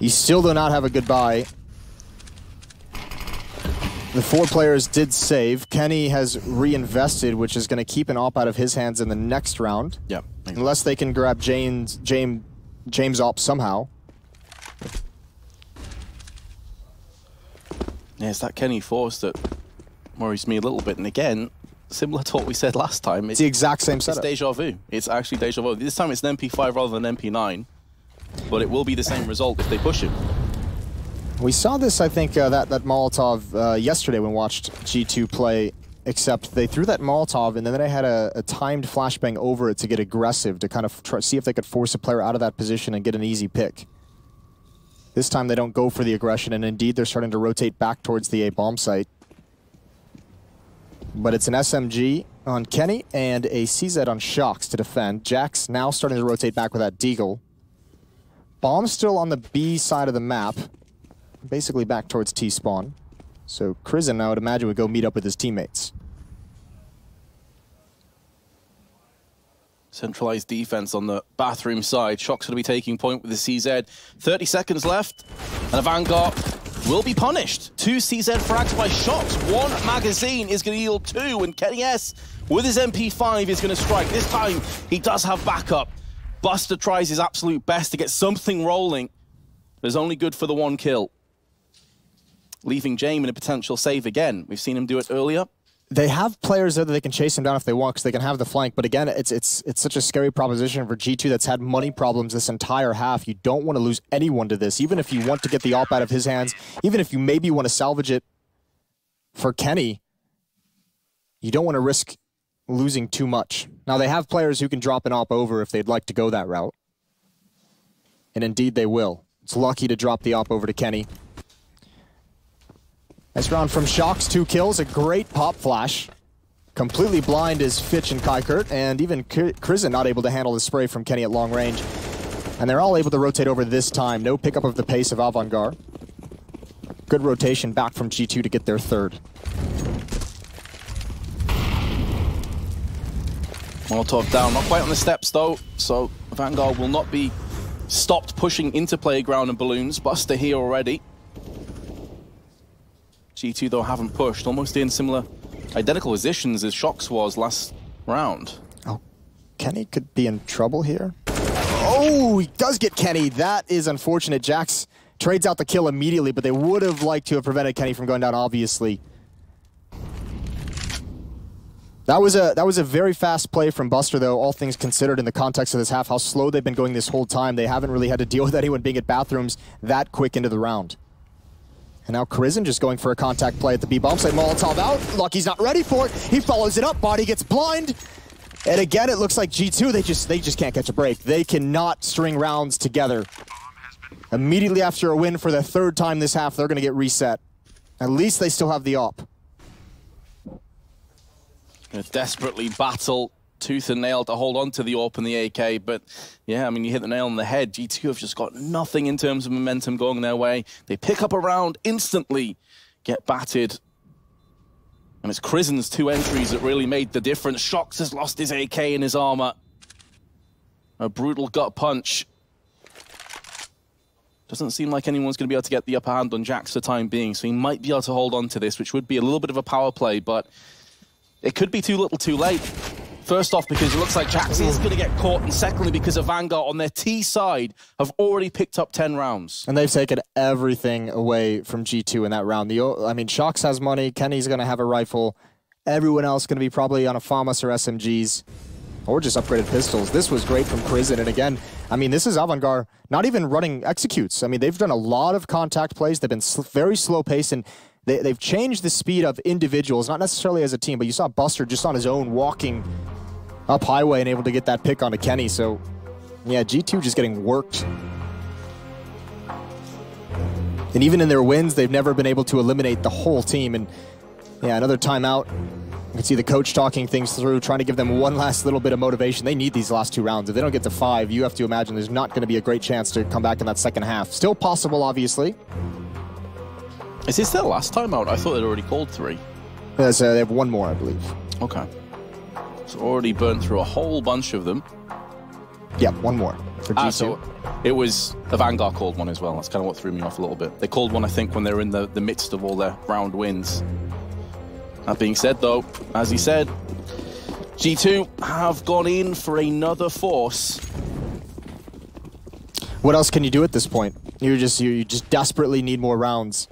You still do not have a goodbye. The 4 players did save. Kenny has reinvested, which is going to keep an op out of his hands in the next round. Yeah. Unless they can grab James op somehow. Yeah, it's that Kenny force that worries me a little bit. And again, similar to what we said last time. It's the exact same setup. It's deja vu. It's actually deja vu. This time it's an MP5 rather than an MP9. But it will be the same result if they push him. We saw this, I think, that Molotov yesterday when we watched G2 play, except they threw that Molotov and then they had a timed flashbang over it to get aggressive, to kind of see if they could force a player out of that position and get an easy pick. This time they don't go for the aggression, and indeed they're starting to rotate back towards the A bomb site. But it's an SMG on Kenny and a CZ on Shocks to defend. Jax now starting to rotate back with that Deagle. Bomb still on the B side of the map, basically back towards T-spawn. So Krizen, I would imagine, would go meet up with his teammates. Centralized defense on the bathroom side. Shock's going to be taking point with the CZ. 30 seconds left, and AVANGAR will be punished. 2 CZ frags by Shocks. 1 magazine is going to yield 2, and Kenny S, with his MP5, is going to strike. This time, he does have backup. Buster tries his absolute best to get something rolling. There's only good for the 1 kill. Leaving James in a potential save again. We've seen him do it earlier. They have players there that they can chase him down if they want, because they can have the flank. But again, it's such a scary proposition for G2 that's had money problems this entire half. You don't want to lose anyone to this, even if you want to get the op out of his hands, even if you maybe want to salvage it for Kenny. You don't want to risk losing too much. Now, they have players who can drop an op over if they'd like to go that route. And indeed they will. It's lucky to drop the op over to Kenny. Nice round from Shocks, 2 kills, a great pop flash. Completely blind is Fitch and Kaikert, and even Krizen not able to handle the spray from Kenny at long range. And they're all able to rotate over this time. No pickup of the pace of AVANGAR. Good rotation back from G2 to get their 3rd. Molotov down, not quite on the steps though, so AVANGAR will not be stopped pushing into playground and balloons. Buster here already. G2, though, haven't pushed. Almost in similar, identical positions as Shox was last round. Oh, Kenny could be in trouble here. Oh, he does get Kenny. That is unfortunate. Jax trades out the kill immediately, but they would have liked to have prevented Kenny from going down, obviously. That was a very fast play from Buster, though, all things considered in the context of this half, how slow they've been going this whole time. They haven't really had to deal with anyone being at bathrooms that quick into the round. And now Krizin just going for a contact play at the B bomb site. Molotov out. Lucky's not ready for it. He follows it up. Body gets blind. And again, it looks like G2, they just can't catch a break. They cannot string rounds together. Immediately after a win for the third time this half, they're going to get reset. At least they still have the op. Gonna desperately battle tooth and nail to hold on to the AWP and the AK, but yeah, I mean, you hit the nail on the head. G2 have just got nothing in terms of momentum going their way. They pick up a round instantly, get battered. And it's Krizen's 2 entries that really made the difference. Shox has lost his AK and his armor. A brutal gut punch. Doesn't seem like anyone's going to be able to get the upper hand on Jax for the time being, so he might be able to hold on to this, which would be a little bit of a power play, but it could be too little too late. First off, because it looks like Jax is going to get caught, and secondly, because AVANGAR on their T side have already picked up 10 rounds. And they've taken everything away from G2 in that round. I mean, Shox has money, Kenny's going to have a rifle, everyone else going to be probably on a FAMAS or SMGs, or just upgraded pistols. This was great from Krizin, and again, I mean, this is AVANGAR not even running executes. I mean, they've done a lot of contact plays, they've been very slow paced, and they've changed the speed of individuals, not necessarily as a team, but you saw Buster just on his own walking up highway and able to get that pick onto Kenny. So, yeah, G2 just getting worked. And even in their wins, they've never been able to eliminate the whole team. And, yeah, another timeout. You can see the coach talking things through, trying to give them one last little bit of motivation. They need these last 2 rounds. If they don't get to 5, you have to imagine there's not going to be a great chance to come back in that second half. Still possible, obviously. Is this their last timeout? I thought they'd already called 3. They have 1 more, I believe. Okay. So already burnt through a whole bunch of them. Yeah, 1 more for G2. So it was AVANGAR called 1 as well. That's kind of what threw me off a little bit. They called 1, I think, when they were in the midst of all their round wins. That being said, though, as he said, G2 have gone in for another force. What else can you do at this point? You just desperately need more rounds.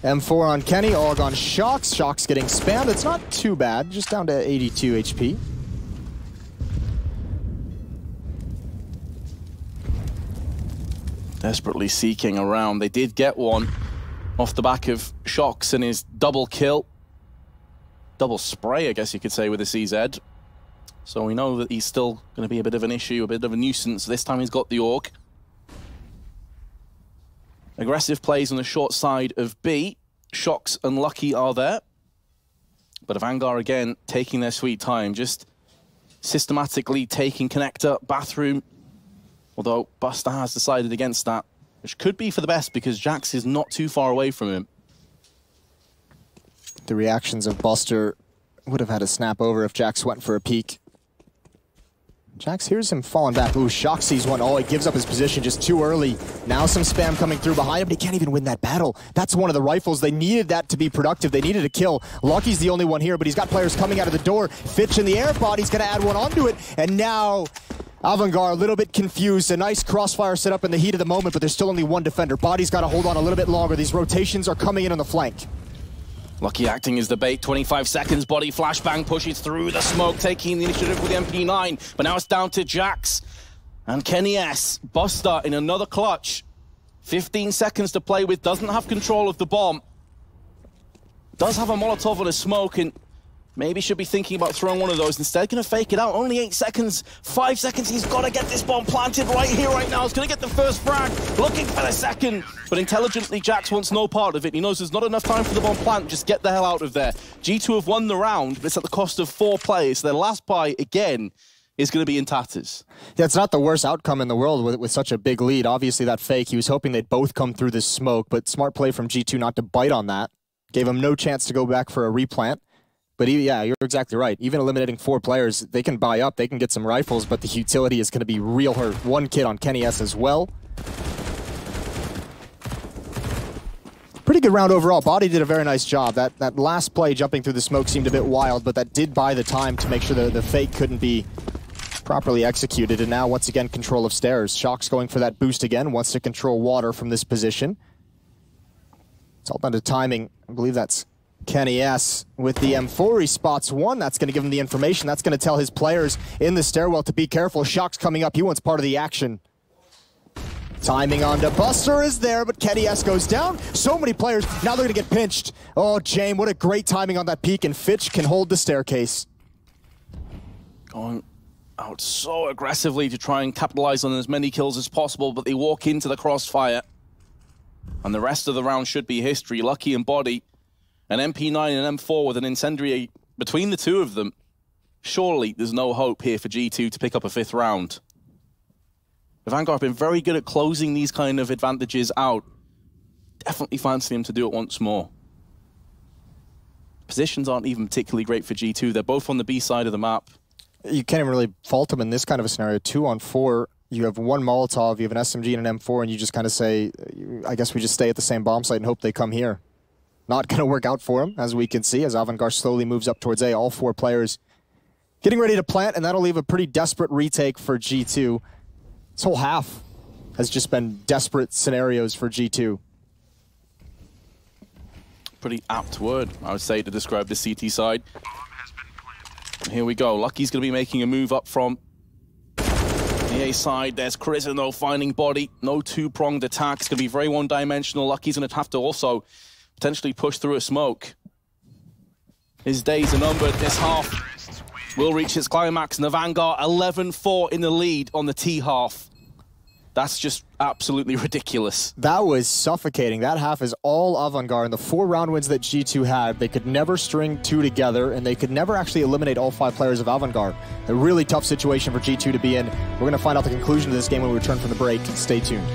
M4 on Kenny, AUG on Shox. Shox getting spammed. It's not too bad, just down to 82 HP. Desperately seeking around. They did get one off the back of Shox and his double kill. Double spray, I guess you could say, with the CZ. So we know that he's still going to be a bit of an issue, a bit of a nuisance. This time he's got the AUG. Aggressive plays on the short side of B. Shox and Lucky are there. But AVANGAR again taking their sweet time, just systematically taking connector, bathroom. Although Buster has decided against that, which could be for the best because Jax is not too far away from him. The reactions of Buster would have had to snap over if Jax went for a peek. Jax hears him falling back. Ooh, Shox sees one. Oh, he gives up his position just too early. Now some spam coming through behind him, but he can't even win that battle. That's one of the rifles. They needed that to be productive. They needed a kill. Lucky's the only one here, but he's got players coming out of the door. Fitch in the air, Body's going to add one onto it. And now AVANGAR a little bit confused. A nice crossfire set up in the heat of the moment, but there's still only 1 defender. Body's got to hold on a little bit longer. These rotations are coming in on the flank. Lucky acting as the bait, 25 seconds, Body flashbang pushes through the smoke, taking the initiative with the MP9. But now it's down to Jax and Kenny S. Buster in another clutch. 15 seconds to play with, doesn't have control of the bomb. Does have a Molotov on a smoke and maybe should be thinking about throwing one of those. Instead, going to fake it out. Only 8 seconds, 5 seconds. He's got to get this bomb planted right here, right now. He's going to get the first frag, looking for the second. But intelligently, Jax wants no part of it. He knows there's not enough time for the bomb plant. Just get the hell out of there. G2 have won the round, but it's at the cost of 4 players. So their last buy, again, is going to be in tatters. Yeah, it's not the worst outcome in the world with such a big lead. Obviously, that fake, he was hoping they'd both come through this smoke, but smart play from G2 not to bite on that. Gave him no chance to go back for a replant. But yeah, you're exactly right. Even eliminating 4 players, they can buy up, they can get some rifles, but the utility is going to be real hurt. 1 kid on Kenny S as well. Pretty good round overall. Body did a very nice job. That last play jumping through the smoke seemed a bit wild, but that did buy the time to make sure the fake couldn't be properly executed. And now, once again, control of stairs. Shock's going for that boost again, wants to control water from this position. It's all down to timing. I believe that's Kenny S with the M4. He spots one. That's going to give him the information. That's going to tell his players in the stairwell to be careful. Shock's coming up. He wants part of the action. Timing onto Buster is there, but Kenny S goes down. So many players. Now they're going to get pinched. Oh, Jame, what a great timing on that peak, and Fitch can hold the staircase. Going out so aggressively to try and capitalize on as many kills as possible, but they walk into the crossfire. And the rest of the round should be history. Lucky and Body, an MP9 and M4 with an incendiary between the two of them. Surely there's no hope here for G2 to pick up a 5th round. The Vanguard have been very good at closing these kind of advantages out. Definitely fancy them to do it once more. Positions aren't even particularly great for G2. They're both on the B side of the map. You can't even really fault them in this kind of a scenario. 2 on 4. You have one Molotov, you have an SMG and an M4, and you just kind of say, I guess we just stay at the same bomb site and hope they come here. Not going to work out for them, as we can see, as AVANGAR slowly moves up towards A. All 4 players getting ready to plant, and that'll leave a pretty desperate retake for G2. This whole half has just been desperate scenarios for G2. Pretty apt word, I would say, to describe the CT side. Here we go. Lucky's going to be making a move up from the A side. There's Charisma, though, finding Body. No two-pronged attack. It's going to be very one-dimensional. Lucky's going to have to also potentially push through a smoke. His days are numbered. This half will reach its climax, and the Vanguard 11-4 in the lead on the T half. That's just absolutely ridiculous. That was suffocating. That half is all AVANGAR, and the 4 round wins that G2 had, they could never string 2 together, and they could never actually eliminate all 5 players of AVANGAR. A really tough situation for G2 to be in. We're going to find out the conclusion of this game when we return from the break. Stay tuned.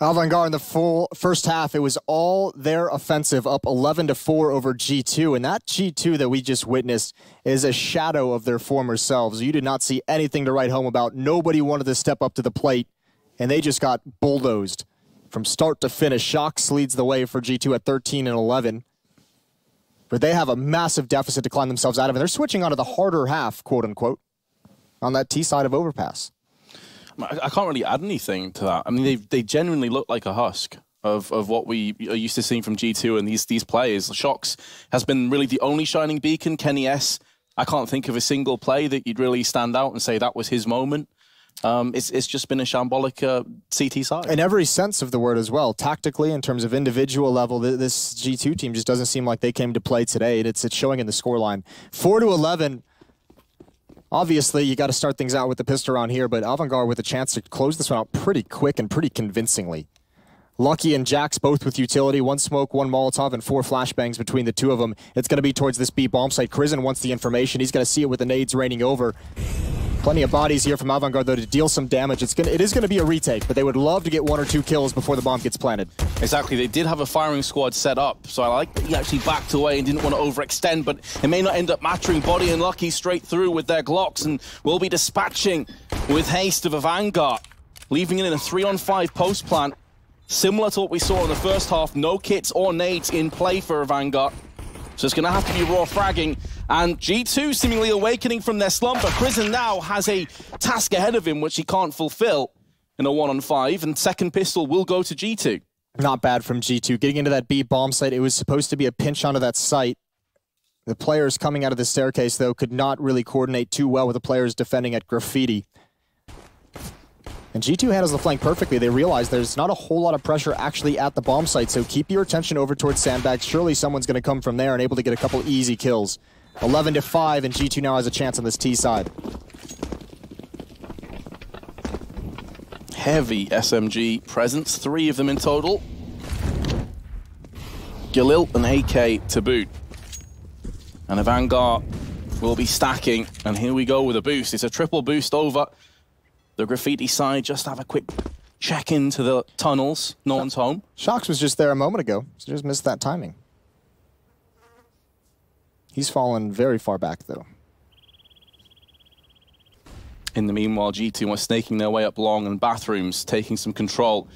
AVANGAR in the full first half, it was all their offensive, up 11-4 over G2. And that G2 that we just witnessed is a shadow of their former selves. You did not see anything to write home about. Nobody wanted to step up to the plate, and they just got bulldozed from start to finish. Shox leads the way for G2 at 13-11. But they have a massive deficit to climb themselves out of, and they're switching onto the harder half, quote-unquote, on that T side of overpass. I can't really add anything to that. I mean, they genuinely look like a husk of what we are used to seeing from G2 and these players. Shox has been really the only shining beacon. Kenny S, I can't think of a single play that you'd really stand out and say that was his moment. It's just been a shambolic CT side. In every sense of the word as well. Tactically, in terms of individual level, this G2 team just doesn't seem like they came to play today. It's showing in the scoreline. 4-11. Obviously, you got to start things out with the pistol round here, but AVANGAR with a chance to close this one out pretty quick and pretty convincingly. Lucky and Jax both with utility. 1 smoke, 1 Molotov, and 4 flashbangs between the two of them. It's going to be towards this B bomb site. Krizen wants the information. He's going to see it with the nades raining over. Plenty of bodies here from AVANGAR, though, to deal some damage. It is going to be a retake, but they would love to get 1 or 2 kills before the bomb gets planted. Exactly. They did have a firing squad set up, so I like that he actually backed away and didn't want to overextend, but it may not end up mattering. Body and Lucky straight through with their Glocks, and will be dispatching with haste of AVANGAR, leaving it in a 3-on-5 post plant, similar to what we saw in the first half. No kits or nades in play for AVANGAR. So it's going to have to be raw fragging. And G2 seemingly awakening from their slumber. Krizen now has a task ahead of him which he can't fulfill in a 1-on-5, and second pistol will go to G2. Not bad from G2. Getting into that B bomb site, it was supposed to be a pinch onto that site. The players coming out of the staircase, though, could not really coordinate too well with the players defending at Graffiti. And G2 handles the flank perfectly. They realize there's not a whole lot of pressure actually at the bomb site, so keep your attention over towards Sandbags. Surely someone's going to come from there and able to get a couple easy kills. 11-5, and G2 now has a chance on this T side. Heavy SMG presence, 3 of them in total. Galil and AK to boot. And AVANGAR will be stacking, and here we go with a boost. It's a triple boost over the Graffiti side. Just have a quick check into the tunnels. No one's home. Shox was just there a moment ago, so just missed that timing. He's fallen very far back, though. In the meanwhile, G2 are snaking their way up long and bathrooms, taking some control.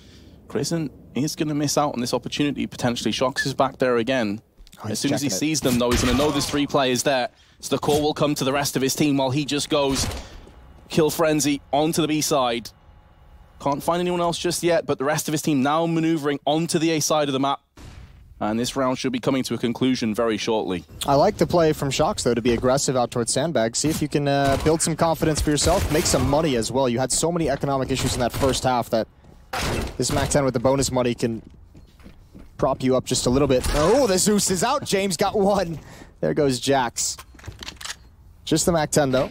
Krizen is going to miss out on this opportunity, potentially. Shox is back there again. As soon as he sees them, though, he's going to know there's 3 players there. So the call will come to the rest of his team while he just goes kill frenzy onto the B side. Can't find anyone else just yet, but the rest of his team now maneuvering onto the A side of the map. And this round should be coming to a conclusion very shortly. I like the play from Shox, though, to be aggressive out towards Sandbags. See if you can build some confidence for yourself, make some money as well. You had so many economic issues in that first half that this MAC-10 with the bonus money can prop you up just a little bit. Oh, the Zeus is out. James got 1. There goes Jax. Just the MAC-10, though.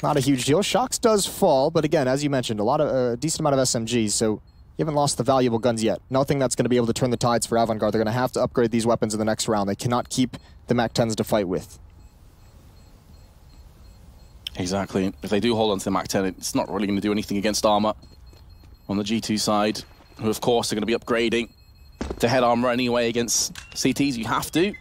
Not a huge deal. Shox does fall, but again, as you mentioned, a decent amount of SMGs, so you haven't lost the valuable guns yet. Nothing that's going to be able to turn the tides for AVANGAR. They're going to have to upgrade these weapons in the next round. They cannot keep the MAC-10s to fight with. Exactly. If they do hold on to the MAC-10, it's not really going to do anything against armor on the G2 side, who of course are going to be upgrading to head armor anyway against CTs. You have to.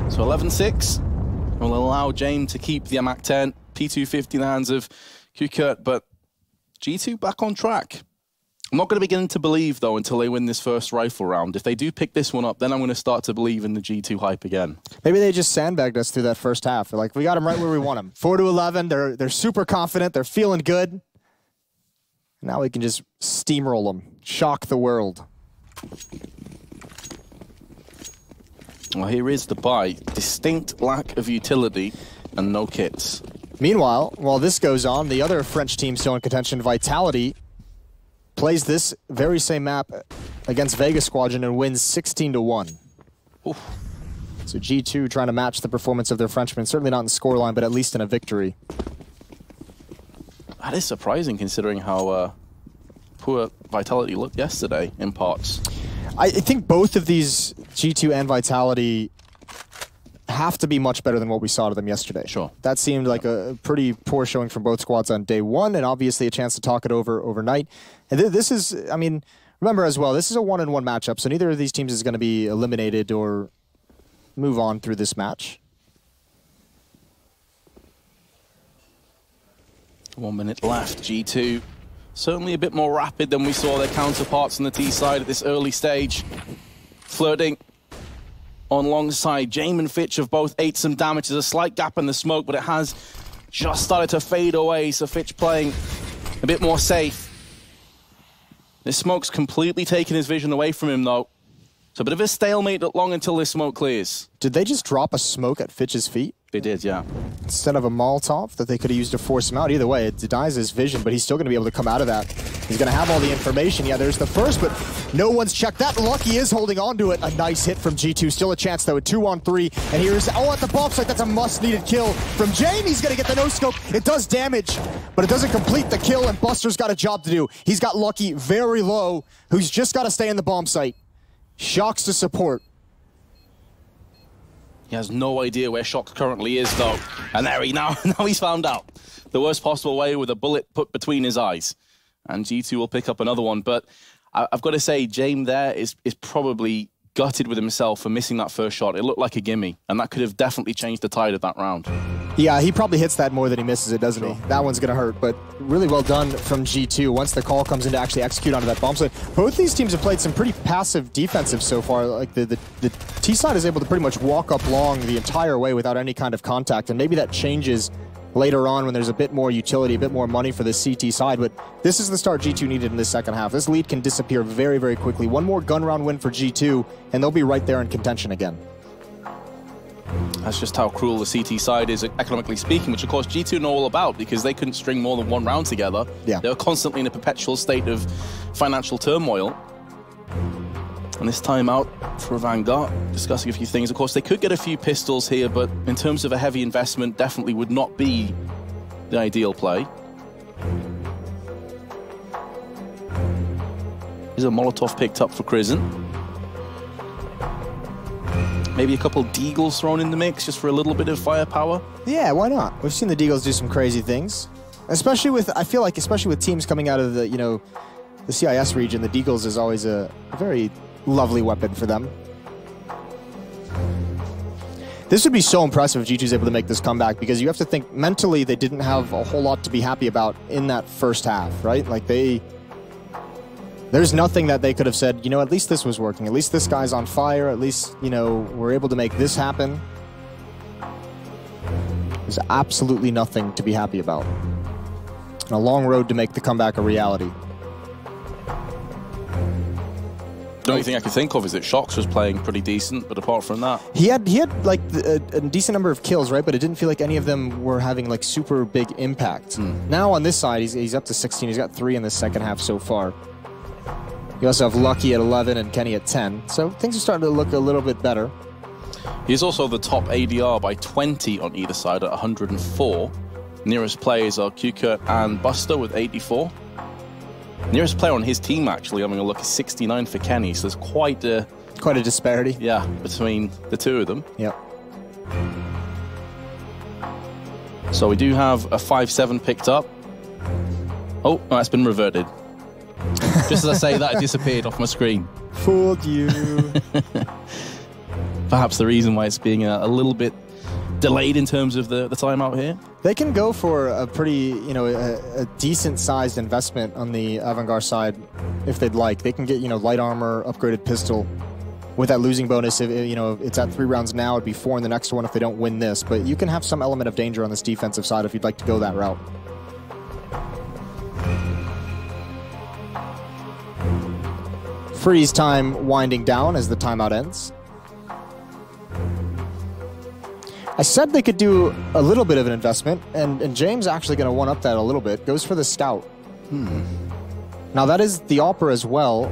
So 11-6 will allow James to keep the MAC-10, P250 in the hands of Kukert, but G2 back on track. I'm not going to begin to believe, though, until they win this first rifle round. If they do pick this one up, then I'm going to start to believe in the G2 hype again. Maybe they just sandbagged us through that first half. They're like, we got them right where we want them. 4-11, they're super confident, they're feeling good. Now we can just steamroll them, shock the world. Well, here is the buy. Distinct lack of utility and no kits. Meanwhile, while this goes on, the other French team still in contention, Vitality, plays this very same map against Vega Squadron and wins 16-1. Oof. So G2 trying to match the performance of their Frenchmen, certainly not in the scoreline, but at least in a victory. That is surprising considering how poor Vitality looked yesterday in parts. I think both of these, G2 and Vitality, have to be much better than what we saw to them yesterday. Sure. That seemed like a pretty poor showing from both squads on day one, and obviously a chance to talk it over overnight. And this is, I mean, remember as well, this is a 1-on-1 matchup, so neither of these teams is going to be eliminated or move on through this match. 1 minute left. G2 certainly a bit more rapid than we saw their counterparts on the T side at this early stage. Flirting alongside Jame and Fitch have both ate some damage. There's a slight gap in the smoke, but it has just started to fade away, so Fitch playing a bit more safe. This smoke's completely taken his vision away from him, though. So a bit of a stalemate long until this smoke clears. Did they just drop a smoke at Fitch's feet? They did, yeah. Instead of a Molotov that they could have used to force him out. Either way, it denies his vision, but he's still going to be able to come out of that. He's going to have all the information. Yeah, there's the first, but no one's checked that. Lucky is holding on to it. A nice hit from G2. Still a chance, though, at 2-on-3. And here's, oh, at the bomb site, that's a must-needed kill from Jane. He's going to get the no-scope. It does damage, but it doesn't complete the kill, and Buster's got a job to do. He's got Lucky very low, who's just got to stay in the bomb site. Shocks to support. He has no idea where Shock currently is, though. And there now he's found out. The worst possible way, with a bullet put between his eyes. And G2 will pick up another one. But I've got to say, Jame there is probably gutted with himself for missing that first shot. It looked like a gimme, and that could have definitely changed the tide of that round. Yeah, he probably hits that more than he misses it, doesn't he? That one's going to hurt, but really well done from G2 once the call comes in to actually execute onto that bomb site. Both these teams have played some pretty passive defensive so far. Like the T side is able to pretty much walk up long the entire way without any kind of contact, and maybe that changes later on when there's a bit more utility, a bit more money for the CT side, but this is the start G2 needed in the second half. This lead can disappear very, very quickly. One more gun round win for G2, and they'll be right there in contention again. That's just how cruel the CT side is, economically speaking, which of course G2 know all about because they couldn't string more than one round together. Yeah. They were constantly in a perpetual state of financial turmoil. And this time out for AVANGAR, discussing a few things. Of course, they could get a few pistols here, but in terms of a heavy investment, definitely would not be the ideal play. Here's a Molotov picked up for Crizzen. Maybe a couple Deagles thrown in the mix just for a little bit of firepower. Yeah, why not? We've seen the Deagles do some crazy things. Especially with, I feel like, especially with teams coming out of the, the CIS region, the Deagles is always a very lovely weapon for them. This would be so impressive if G2's able to make this comeback, because you have to think mentally they didn't have a whole lot to be happy about in that first half, right? Like there's nothing that they could have said, at least this was working. At least this guy's on fire. At least, we're able to make this happen. There's absolutely nothing to be happy about. And a long road to make the comeback a reality. The only thing I could think of is that Shox was playing pretty decent, but apart from that... He had like a decent number of kills, right? But it didn't feel like any of them were having like super big impact. Now on this side, he's up to 16. He's got 3 in the second half so far. You also have Lucky at 11 and Kenny at 10. So things are starting to look a little bit better. He's also the top ADR by 20 on either side at 104. Nearest players are Q-Kurt and Buster with 84. Nearest player on his team, actually, having a look, is 69 for Kenny. So there's quite a disparity. Yeah, between the two of them. Yep. So we do have a 5-7 picked up. Oh, no, that's been reverted. Just as I say that, it disappeared off my screen. Fooled you. Perhaps the reason why it's being a little bit delayed in terms of the timeout here. They can go for a pretty, a decent-sized investment on the AVANGAR side if they'd like. They can get, light armor, upgraded pistol with that losing bonus. If, it's at 3 rounds now, it'd be 4 in the next one if they don't win this. But you can have some element of danger on this defensive side if you'd like to go that route. Freeze time winding down as the timeout ends. I said they could do a little bit of an investment, and James actually going to one-up that a little bit. Goes for the Scout. Now that is the Opera as well.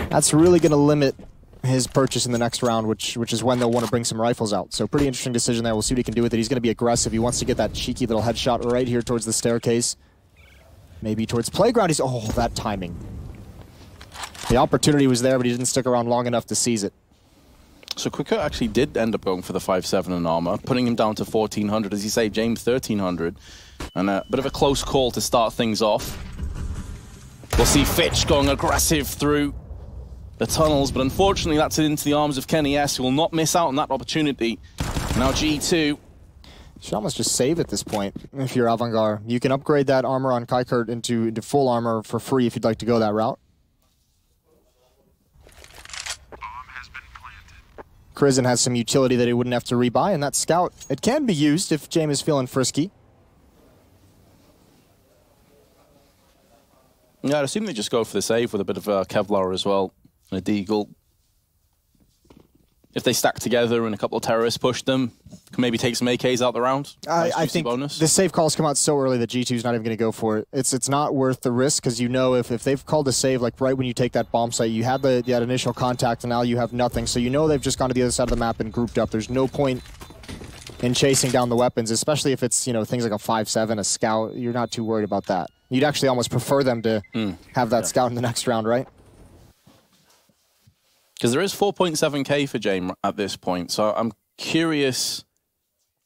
That's really going to limit his purchase in the next round, which is when they'll want to bring some rifles out. So pretty interesting decision there. We'll see what he can do with it. He's going to be aggressive. He wants to get that cheeky little headshot right here towards the staircase. Maybe towards Playground. Oh, that timing. The opportunity was there, but he didn't stick around long enough to seize it. So Quicker actually did end up going for the 5-7 in armor, putting him down to 1400. As you say, James 1300. And a bit of a close call to start things off. We'll see Fitch going aggressive through the tunnels, but unfortunately that's into the arms of Kenny S, who will not miss out on that opportunity. Now G2. Should almost just save at this point if you're AVANGAR. You can upgrade that armor on Kaikert into full armor for free if you'd like to go that route. Crizin has some utility that he wouldn't have to rebuy, and that Scout, it can be used if James is feeling frisky. Yeah, I'd assume they just go for the save with a bit of Kevlar as well, and a Deagle. If they stack together and a couple of terrorists push them, can maybe take some AKs out the round. I think bonus. The save calls come out so early that G2's not even going to go for it. It's not worth the risk, because you know if they've called a save, like right when you take that bomb site, you had that initial contact and now you have nothing. So you know they've just gone to the other side of the map and grouped up. There's no point in chasing down the weapons, especially if it's, you know, things like a 5-7, a Scout. You're not too worried about that. You'd actually almost prefer them to have that Scout in the next round, right? Because there is 4.7k for James at this point, so I'm curious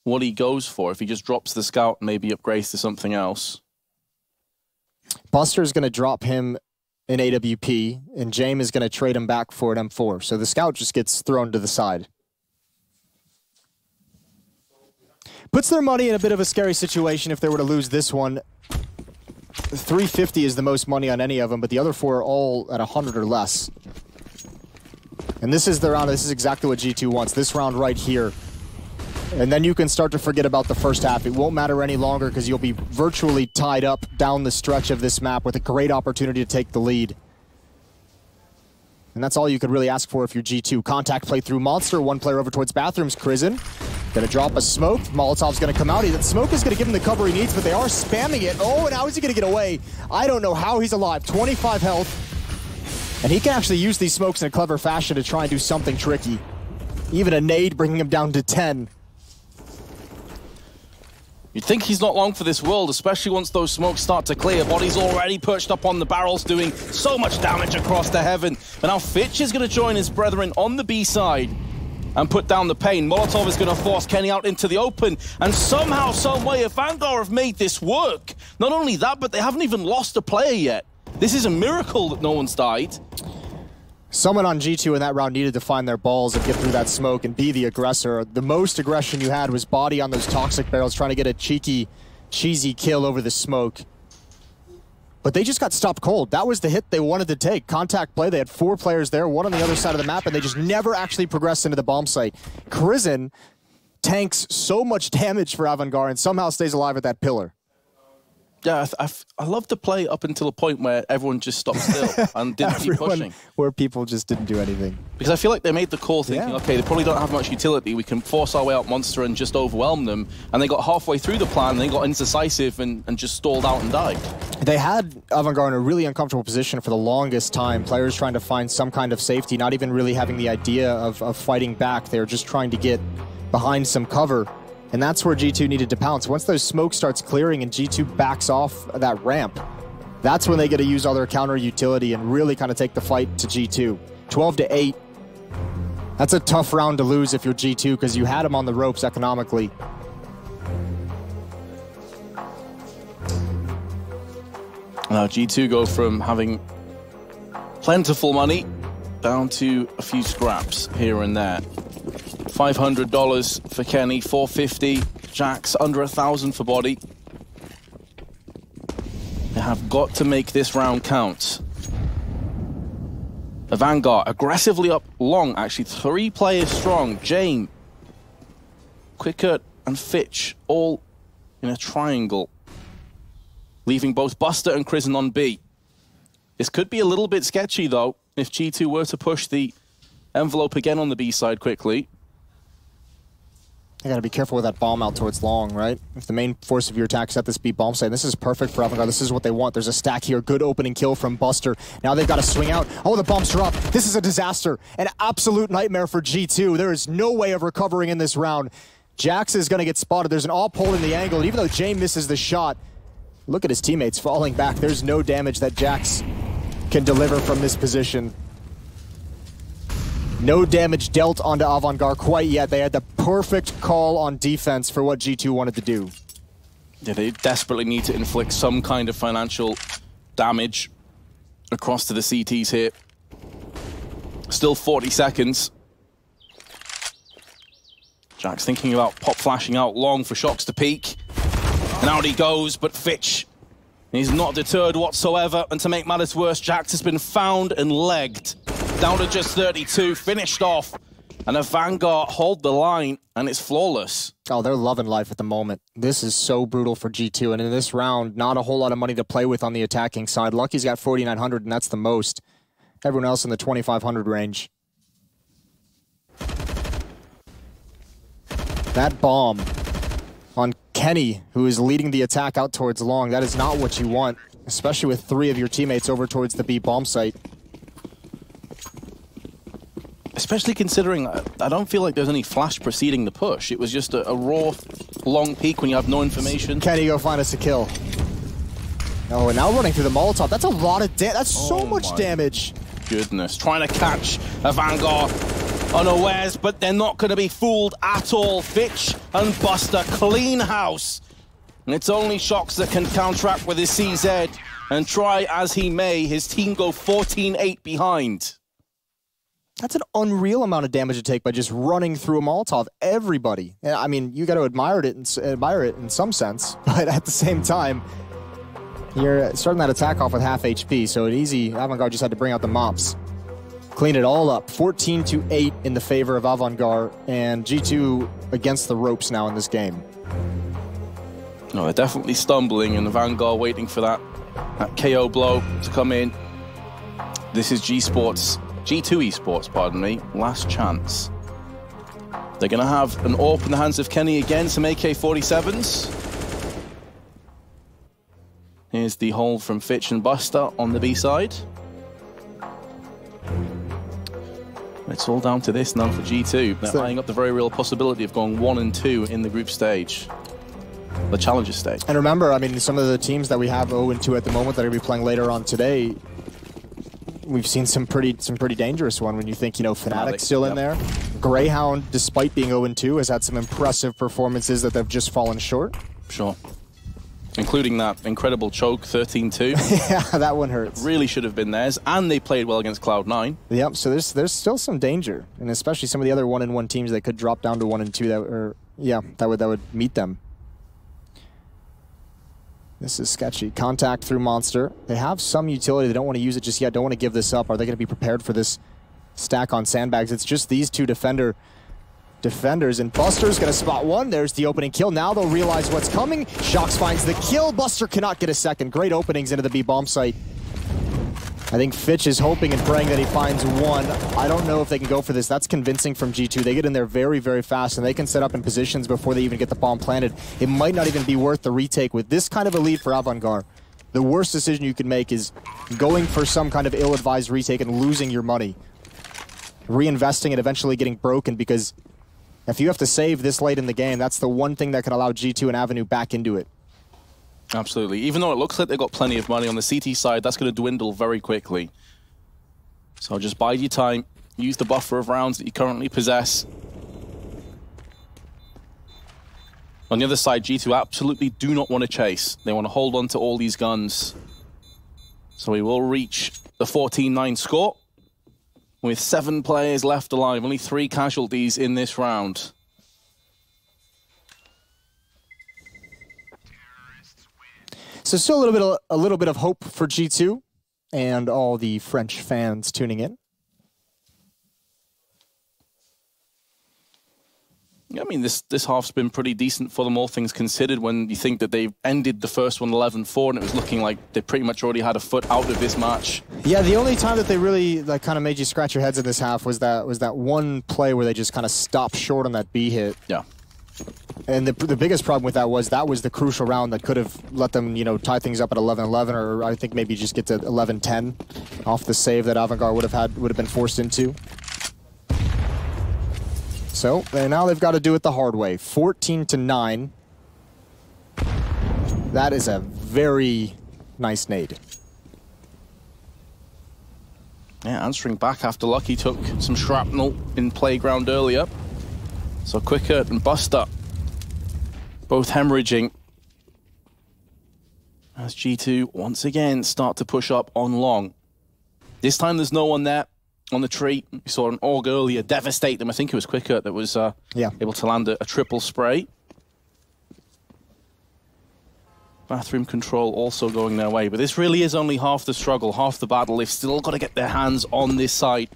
what he goes for. If he just drops the Scout and maybe upgrades to something else. Buster's going to drop him in AWP, and James is going to trade him back for an M4. So the Scout just gets thrown to the side. Puts their money in a bit of a scary situation if they were to lose this one. 350 is the most money on any of them, but the other four are all at 100 or less. And this is the round, this is exactly what G2 wants, this round right here. And then you can start to forget about the first half. It won't matter any longer because you'll be virtually tied up down the stretch of this map with a great opportunity to take the lead. And that's all you could really ask for if you're G2. Contact play through Monster, one player over towards bathrooms, Crizin. Gonna drop a smoke, Molotov's gonna come out. That smoke is gonna give him the cover he needs, but they are spamming it. Oh, and how is he gonna get away? I don't know how he's alive, 25 health. And he can actually use these smokes in a clever fashion to try and do something tricky. Even a nade bringing him down to 10. You'd think he's not long for this world, especially once those smokes start to clear. Body's already perched up on the barrels, doing so much damage across the heaven. But now Fitch is going to join his brethren on the B side and put down the pain. Molotov is going to force Kenny out into the open. And somehow, someway, AVANGAR have made this work. Not only that, but they haven't even lost a player yet. This is a miracle that no one's died. Someone on G2 in that round needed to find their balls and get through that smoke and be the aggressor. The most aggression you had was Body on those toxic barrels, trying to get a cheeky, cheesy kill over the smoke. But they just got stopped cold. That was the hit they wanted to take. Contact play, they had 4 players there, one on the other side of the map, and they just never actually progressed into the bomb site. Crizin tanks so much damage for AVANGAR and somehow stays alive at that pillar. Yeah, I love to play up until a point where everyone just stopped still and didn't keep pushing. Where people just didn't do anything. Because I feel like they made the call thinking, okay, they probably don't have much utility. We can force our way out Monster and just overwhelm them. And they got halfway through the plan, and they got indecisive and just stalled out and died. They had AVANGAR in a really uncomfortable position for the longest time. Players trying to find some kind of safety, not even really having the idea of fighting back. They were just trying to get behind some cover. And that's where G2 needed to pounce. Once those smoke starts clearing and G2 backs off that ramp, that's when they get to use all their counter utility and really kind of take the fight to G2. 12-8. That's a tough round to lose if you're G2 because you had them on the ropes economically. Now G2 go from having plentiful money down to a few scraps here and there. $500 for Kenny, $450. Jax under 1,000 for Body. They have got to make this round count. AVANGAR aggressively up long, actually 3 players strong. Jame, Quickert, and Fitch all in a triangle, leaving both Buster and Crizin on B. This could be a little bit sketchy though if G2 were to push the envelope again on the B side quickly. You gotta be careful with that bomb out towards long, right? If the main force of your attack is at this B bomb site, this is perfect for AVANGAR. This is what they want. There's a stack here. Good opening kill from Buster. Now they've got to swing out. Oh, the bombs are up. This is a disaster. An absolute nightmare for G2. There is no way of recovering in this round. Jax is gonna get spotted. There's an AWP holding the angle. And even though Jay misses the shot, look at his teammates falling back. There's no damage that Jax can deliver from this position. No damage dealt onto AVANGAR quite yet. They had the perfect call on defense for what G2 wanted to do. Yeah, they desperately need to inflict some kind of financial damage across to the CTs here. Still 40 seconds. Jack's thinking about pop flashing out long for Shox to peek. And out he goes, but Fitch, he's not deterred whatsoever. And to make matters worse, Jax has been found and legged. Down to just 32, finished off. And AVANGAR hold the line, and it's flawless. Oh, they're loving life at the moment. This is so brutal for G2, and in this round, not a whole lot of money to play with on the attacking side. Lucky's got 4,900, and that's the most. Everyone else in the 2,500 range. That bomb on Kenny, who is leading the attack out towards long, that is not what you want, especially with 3 of your teammates over towards the B bomb site. Especially considering I don't feel like there's any flash preceding the push. It was just a raw, long peek when you have no information. Kenny, go find us a kill. Oh, and now running through the Molotov. That's a lot of damage. That's so much damage. Goodness. Trying to catch AVANGAR unawares, but they're not going to be fooled at all. Fitch and Buster, clean house. And it's only Shox that can counteract with his CZ. And try as he may, his team go 14-8 behind. That's an unreal amount of damage to take by just running through a Molotov. Everybody. I mean, you got to admire it in some sense, but at the same time, you're starting that attack off with half HP, so AVANGAR just had to bring out the mops. Clean it all up. 14-8 in the favor of AVANGAR, and G2 against the ropes now in this game. No, they're definitely stumbling, and AVANGAR waiting for that KO blow to come in. This is G2 Esports, pardon me, last chance. They're going to have an AWP in the hands of Kenny again, some AK-47s. Here's the hold from Fitch and Buster on the B side. It's all down to this now for G2. They're eyeing up the very real possibility of going 1 and 2 in the group stage. The challenger stage. And remember, I mean, some of the teams that we have 0 and 2 at the moment that are going to be playing later on today, we've seen some pretty dangerous one when you think, you know, Fnatic's still in there. Greyhound, despite being 0 and 2, has had some impressive performances that they've just fallen short. Sure. Including that incredible choke, 13-2. Yeah, that one hurts. Really should have been theirs, and they played well against Cloud9. Yep, so there's still some danger, and especially some of the other 1 and 1 teams that could drop down to 1 and 2 that would meet them. This is sketchy. Contact through Monster. They have some utility. They don't want to use it just yet. Don't want to give this up. Are they going to be prepared for this stack on sandbags? It's just these two defenders, and Buster's going to spot one. There's the opening kill. Now they'll realize what's coming. Shox finds the kill. Buster cannot get a second. Great openings into the B bomb site. I think Fitch is hoping and praying that he finds one. I don't know if they can go for this. That's convincing from G2. They get in there very, very fast, and they can set up in positions before they even get the bomb planted. It might not even be worth the retake. With this kind of a lead for AVANGAR, the worst decision you can make is going for some kind of ill-advised retake and losing your money. Reinvesting and eventually getting broken, because if you have to save this late in the game, that's the one thing that can allow G2 and Avenue back into it. Absolutely. Even though it looks like they've got plenty of money on the CT side, that's going to dwindle very quickly. So just bide your time. Use the buffer of rounds that you currently possess. On the other side, G2 absolutely do not want to chase. They want to hold on to all these guns. So we will reach the 14-9 score with 7 players left alive. Only 3 casualties in this round. So still a little bit of hope for G2 and all the French fans tuning in. Yeah, I mean, this half's been pretty decent for them, all things considered, when you think that they've ended the first one 11-4, and it was looking like they pretty much already had a foot out of this match. Yeah, the only time that they really kind of made you scratch your heads in this half was that one play where they just kind of stopped short on that B hit. Yeah. And the biggest problem with that was the crucial round that could have let them, you know, tie things up at 11-11, or I think maybe just get to 11-10 off the save that AVANGAR would have been forced into. So now they've got to do it the hard way. 14-9. That is a very nice nade. Yeah, answering back after Lucky took some shrapnel in playground earlier. So Quickert and Buster both hemorrhaging as G2 once again start to push up on long. This time there's no one there on the tree. We saw an AUG earlier devastate them. I think it was Quickert that was able to land a triple spray. Bathroom control also going their way, but this really is only half the struggle, half the battle. They've still got to get their hands on this side.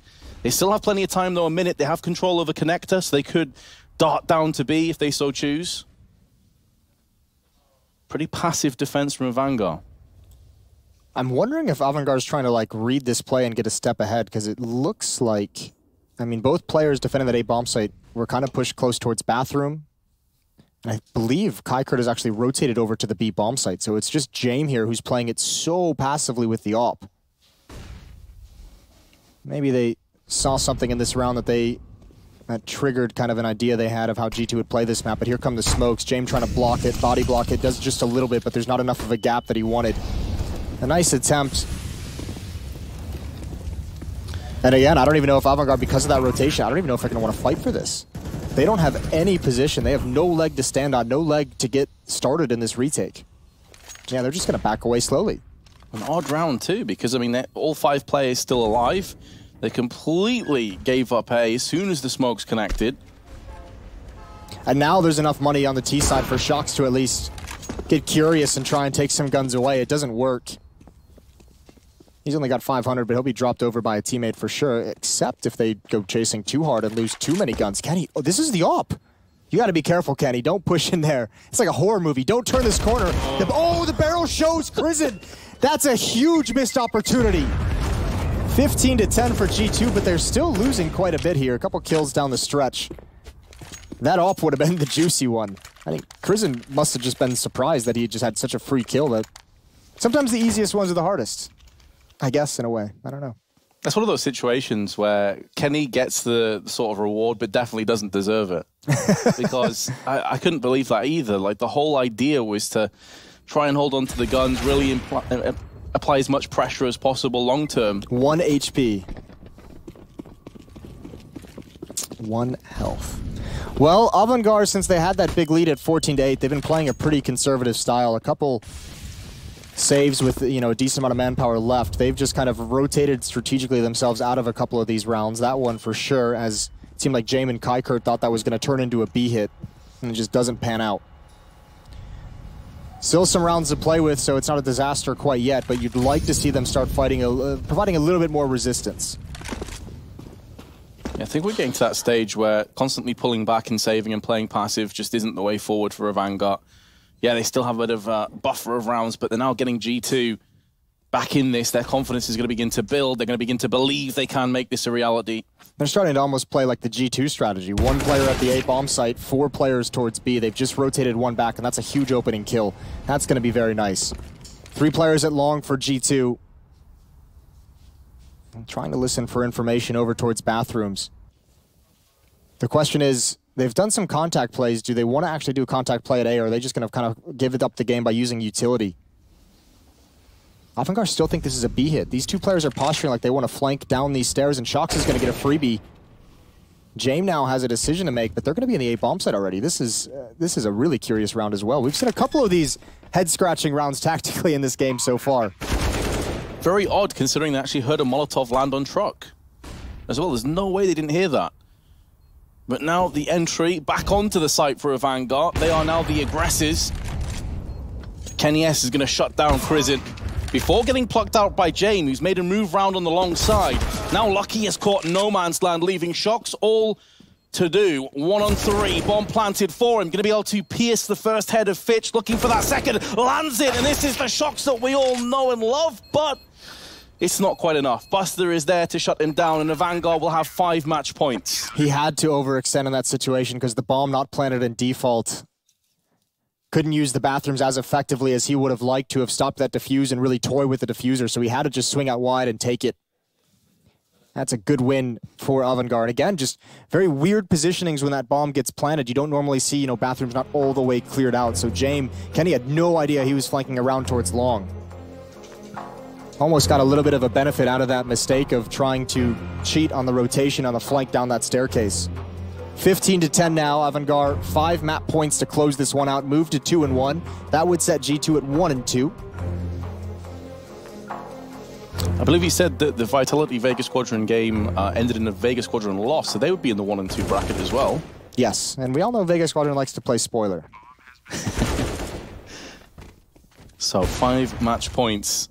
They still have plenty of time though, a minute. They have control over connector, so they could dart down to B if they so choose. Pretty passive defense from AVANGAR. I'm wondering if AVANGAR is trying to like read this play and get a step ahead, because it looks like, I mean, both players defending that A bomb site were kind of pushed close towards bathroom. And I believe Kykert has actually rotated over to the B bomb site, so it's just Jame here who's playing it so passively with the op. Maybe they saw something in this round that triggered kind of an idea they had of how G2 would play this map, but here come the smokes. Jame trying to block it, body block it, does just a little bit, but there's not enough of a gap that he wanted. A nice attempt. And again, I don't even know if AVANGAR, because of that rotation, I don't even know if they're going to want to fight for this. They don't have any position. They have no leg to stand on, no leg to get started in this retake. Yeah, they're just going to back away slowly. An odd round too, because I mean, all 5 players still alive. They completely gave up A as soon as the smokes connected. And now there's enough money on the T side for Shox to at least get curious and try and take some guns away. It doesn't work. He's only got 500, but he'll be dropped over by a teammate for sure, except if they go chasing too hard and lose too many guns. Kenny, oh, this is the op. You got to be careful, Kenny. Don't push in there. It's like a horror movie. Don't turn this corner. The barrel shows prison. That's a huge missed opportunity. 15 to 10 for G2, but they're still losing quite a bit here. A couple kills down the stretch. That op would have been the juicy one. I think Crizin must have just been surprised that he just had such a free kill. That sometimes the easiest ones are the hardest. I guess, in a way. I don't know. That's one of those situations where Kenny gets the sort of reward, but definitely doesn't deserve it. Because I couldn't believe that either. Like, the whole idea was to try and hold on to the guns, really apply as much pressure as possible long term. 1 HP. 1 health. Well, AVANGAR, since they had that big lead at 14-8, they've been playing a pretty conservative style. A couple saves with, you know, a decent amount of manpower left. They've just kind of rotated strategically themselves out of a couple of these rounds. That one for sure, as it seemed like Jame and Kykert thought that was going to turn into a B hit, and it just doesn't pan out. Still some rounds to play with, so it's not a disaster quite yet, but you'd like to see them start fighting, providing a little bit more resistance. I think we're getting to that stage where constantly pulling back and saving and playing passive just isn't the way forward for AVANGAR. Yeah, they still have a bit of a buffer of rounds, but they're now getting G2 back in this. Their confidence is going to begin to build. They're going to begin to believe they can make this a reality. They're starting to almost play like the G2 strategy. 1 player at the A bomb site, 4 players towards B. They've just rotated 1 back, and that's a huge opening kill. That's going to be very nice. 3 players at long for G2. I'm trying to listen for information over towards bathrooms. The question is, they've done some contact plays. Do they want to actually do a contact play at A, or are they just going to kind of give it up the game by using utility? AVANGAR still think this is a B hit. These 2 players are posturing like they want to flank down these stairs, and Shox is going to get a freebie. Jame now has a decision to make, but they're going to be in the A bomb site already. This is a really curious round as well. We've seen a couple of these head-scratching rounds tactically in this game so far. Very odd, considering they actually heard a Molotov land on truck as well. There's no way they didn't hear that. But now the entry back onto the site for AVANGAR. They are now the aggressors. Kenny S is going to shut down Crizin before getting plucked out by Jame, who's made a move round on the long side. Now Lucky has caught no man's land, leaving Shox all to do. 1 on 3, bomb planted for him. Going to be able to pierce the first head of Fitch, looking for that second. Lands it, and this is the Shox that we all know and love, but it's not quite enough. Buster is there to shut him down, and AVANGAR will have 5 match points. He had to overextend in that situation because the bomb not planted in default couldn't use the bathrooms as effectively as he would have liked to have stopped that defuse and really toy with the diffuser, so he had to just swing out wide and take it. That's a good win for AVANGAR. And again, just very weird positionings when that bomb gets planted. You don't normally see, you know, bathrooms not all the way cleared out. So Kenny had no idea he was flanking around towards long. almost got a little bit of a benefit out of that mistake of trying to cheat on the rotation on the flank down that staircase. 15-10 now, AVANGAR, 5 map points to close this one out, move to 2-1. That would set G2 at 1-2. I believe he said that the Vitality Vega Squadron game ended in a Vega Squadron loss, so they would be in the 1-2 bracket as well. Yes, and we all know Vega Squadron likes to play spoiler. So 5 match points.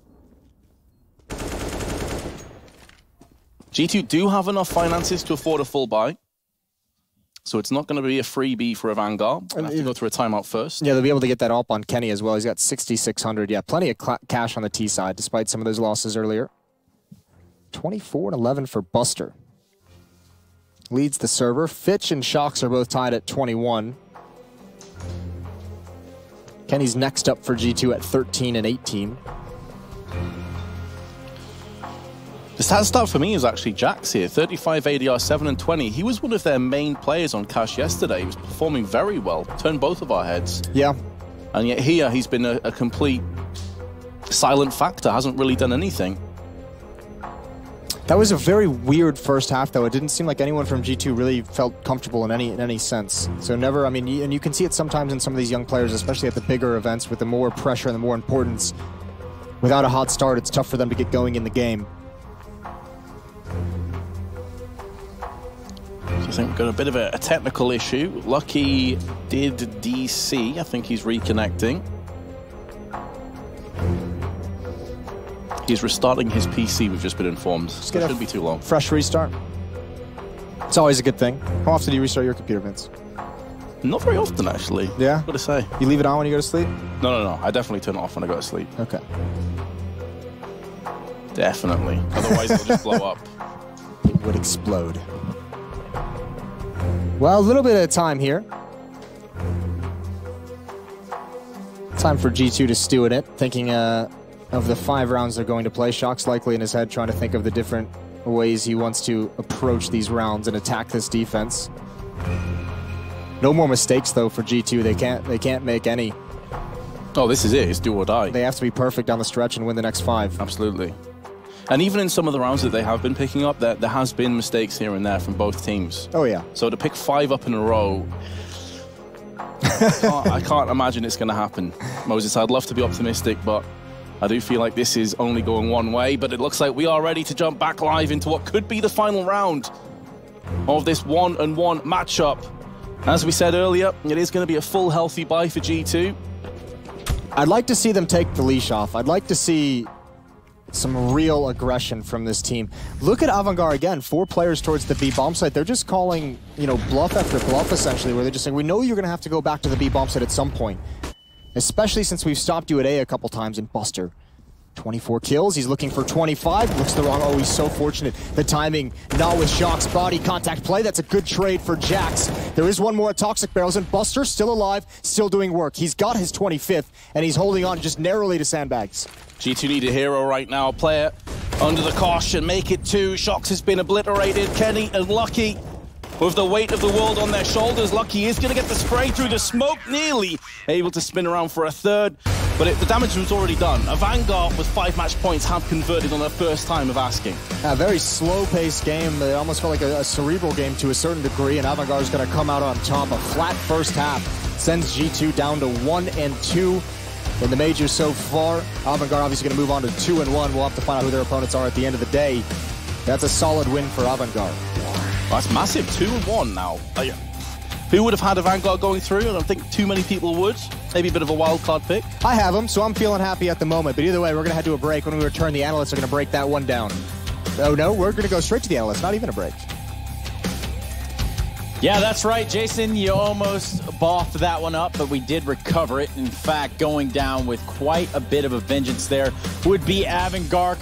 G2 do have enough finances to afford a full buy. So it's not going to be a freebie for AVANGAR. They have to go through a timeout first. Yeah, they'll be able to get that up on Kenny as well. He's got 6,600. Yeah, plenty of cash on the T side, despite some of those losses earlier. 24-11 for Buster. Leads the server. Fitch and Shocks are both tied at 21. Kenny's next up for G2 at 13 and 18. The stat start for me is actually Jax here. 35 ADR, 7 and 20. He was one of their main players on Cash yesterday. He was performing very well. Turned both of our heads. Yeah. And yet here, he's been a complete silent factor. Hasn't really done anything. That was a very weird first half, though. It didn't seem like anyone from G2 really felt comfortable in any sense. So never, I mean, and you can see it sometimes in some of these young players, especially at the bigger events with the more pressure and the more importance. Without a hot start, it's tough for them to get going in the game. I think we've got a bit of a technical issue. Lucky did DC. I think he's reconnecting. He's restarting his PC, we've just been informed. So it shouldn't be too long. Fresh restart. It's always a good thing. How often do you restart your computer, Vince? Not very often, actually. Yeah? What to say? You leave it on when you go to sleep? No. I definitely turn it off when I go to sleep. Okay. Definitely. Otherwise, it'll just blow up. It would explode. Well, a little bit of time here. Time for G2 to stew in it, thinking of the 5 rounds they're going to play. Shock's likely in his head trying to think of the different ways he wants to approach these rounds and attack this defense. No more mistakes though for G2. They can't make any. Oh, this is it. It's do or die. They have to be perfect down the stretch and win the next 5. Absolutely. And even in some of the rounds that they have been picking up, there has been mistakes here and there from both teams. Oh yeah. So to pick 5 up in a row, I can't imagine it's going to happen. Moses, I'd love to be optimistic, but I do feel like this is only going one way. But it looks like we are ready to jump back live into what could be the final round of this 1-on-1 matchup. As we said earlier, it is going to be a full healthy buy for G2. I'd like to see them take the leash off. I'd like to see some real aggression from this team. Look at AVANGAR again, 4 players towards the B bomb site. They're just calling, you know, bluff after bluff essentially, where they're just saying, we know you're going to have to go back to the B bomb site at some point. Especially since we've stopped you at A a couple times in Buster. 24 kills, he's looking for 25, looks the wrong, oh, he's so fortunate. The timing, not with Shock's body contact play, that's a good trade for Jax. There is one more at Toxic Barrels, and Buster still alive, still doing work. He's got his 25th, and he's holding on just narrowly to sandbags. G2 need a hero right now, a player under the caution, make it 2. Shocks has been obliterated. Kenny and Lucky with the weight of the world on their shoulders. Lucky is going to get the spray through the smoke, nearly able to spin around for a 3rd. But the damage was already done. AVANGAR with 5 match points have converted on their first time of asking. A very slow-paced game. It almost felt like a cerebral game to a certain degree, and AVANGAR is going to come out on top. A flat first half sends G2 down to 1-2 in the major so far. AVANGAR obviously going to move on to 2-1. We'll have to find out who their opponents are at the end of the day. That's a solid win for AVANGAR. Well, that's massive. 2-1 now. Who would have had AVANGAR going through? I don't think too many people would. Maybe a bit of a wild card pick. I have them, so I'm feeling happy at the moment. But either way, we're going to head to a break. When we return, the analysts are going to break that one down. Oh, no, we're going to go straight to the analysts. Not even a break. Yeah, that's right, Jason. You almost boffed that one up, but we did recover it. In fact, going down with quite a bit of a vengeance there would be AVANGAR.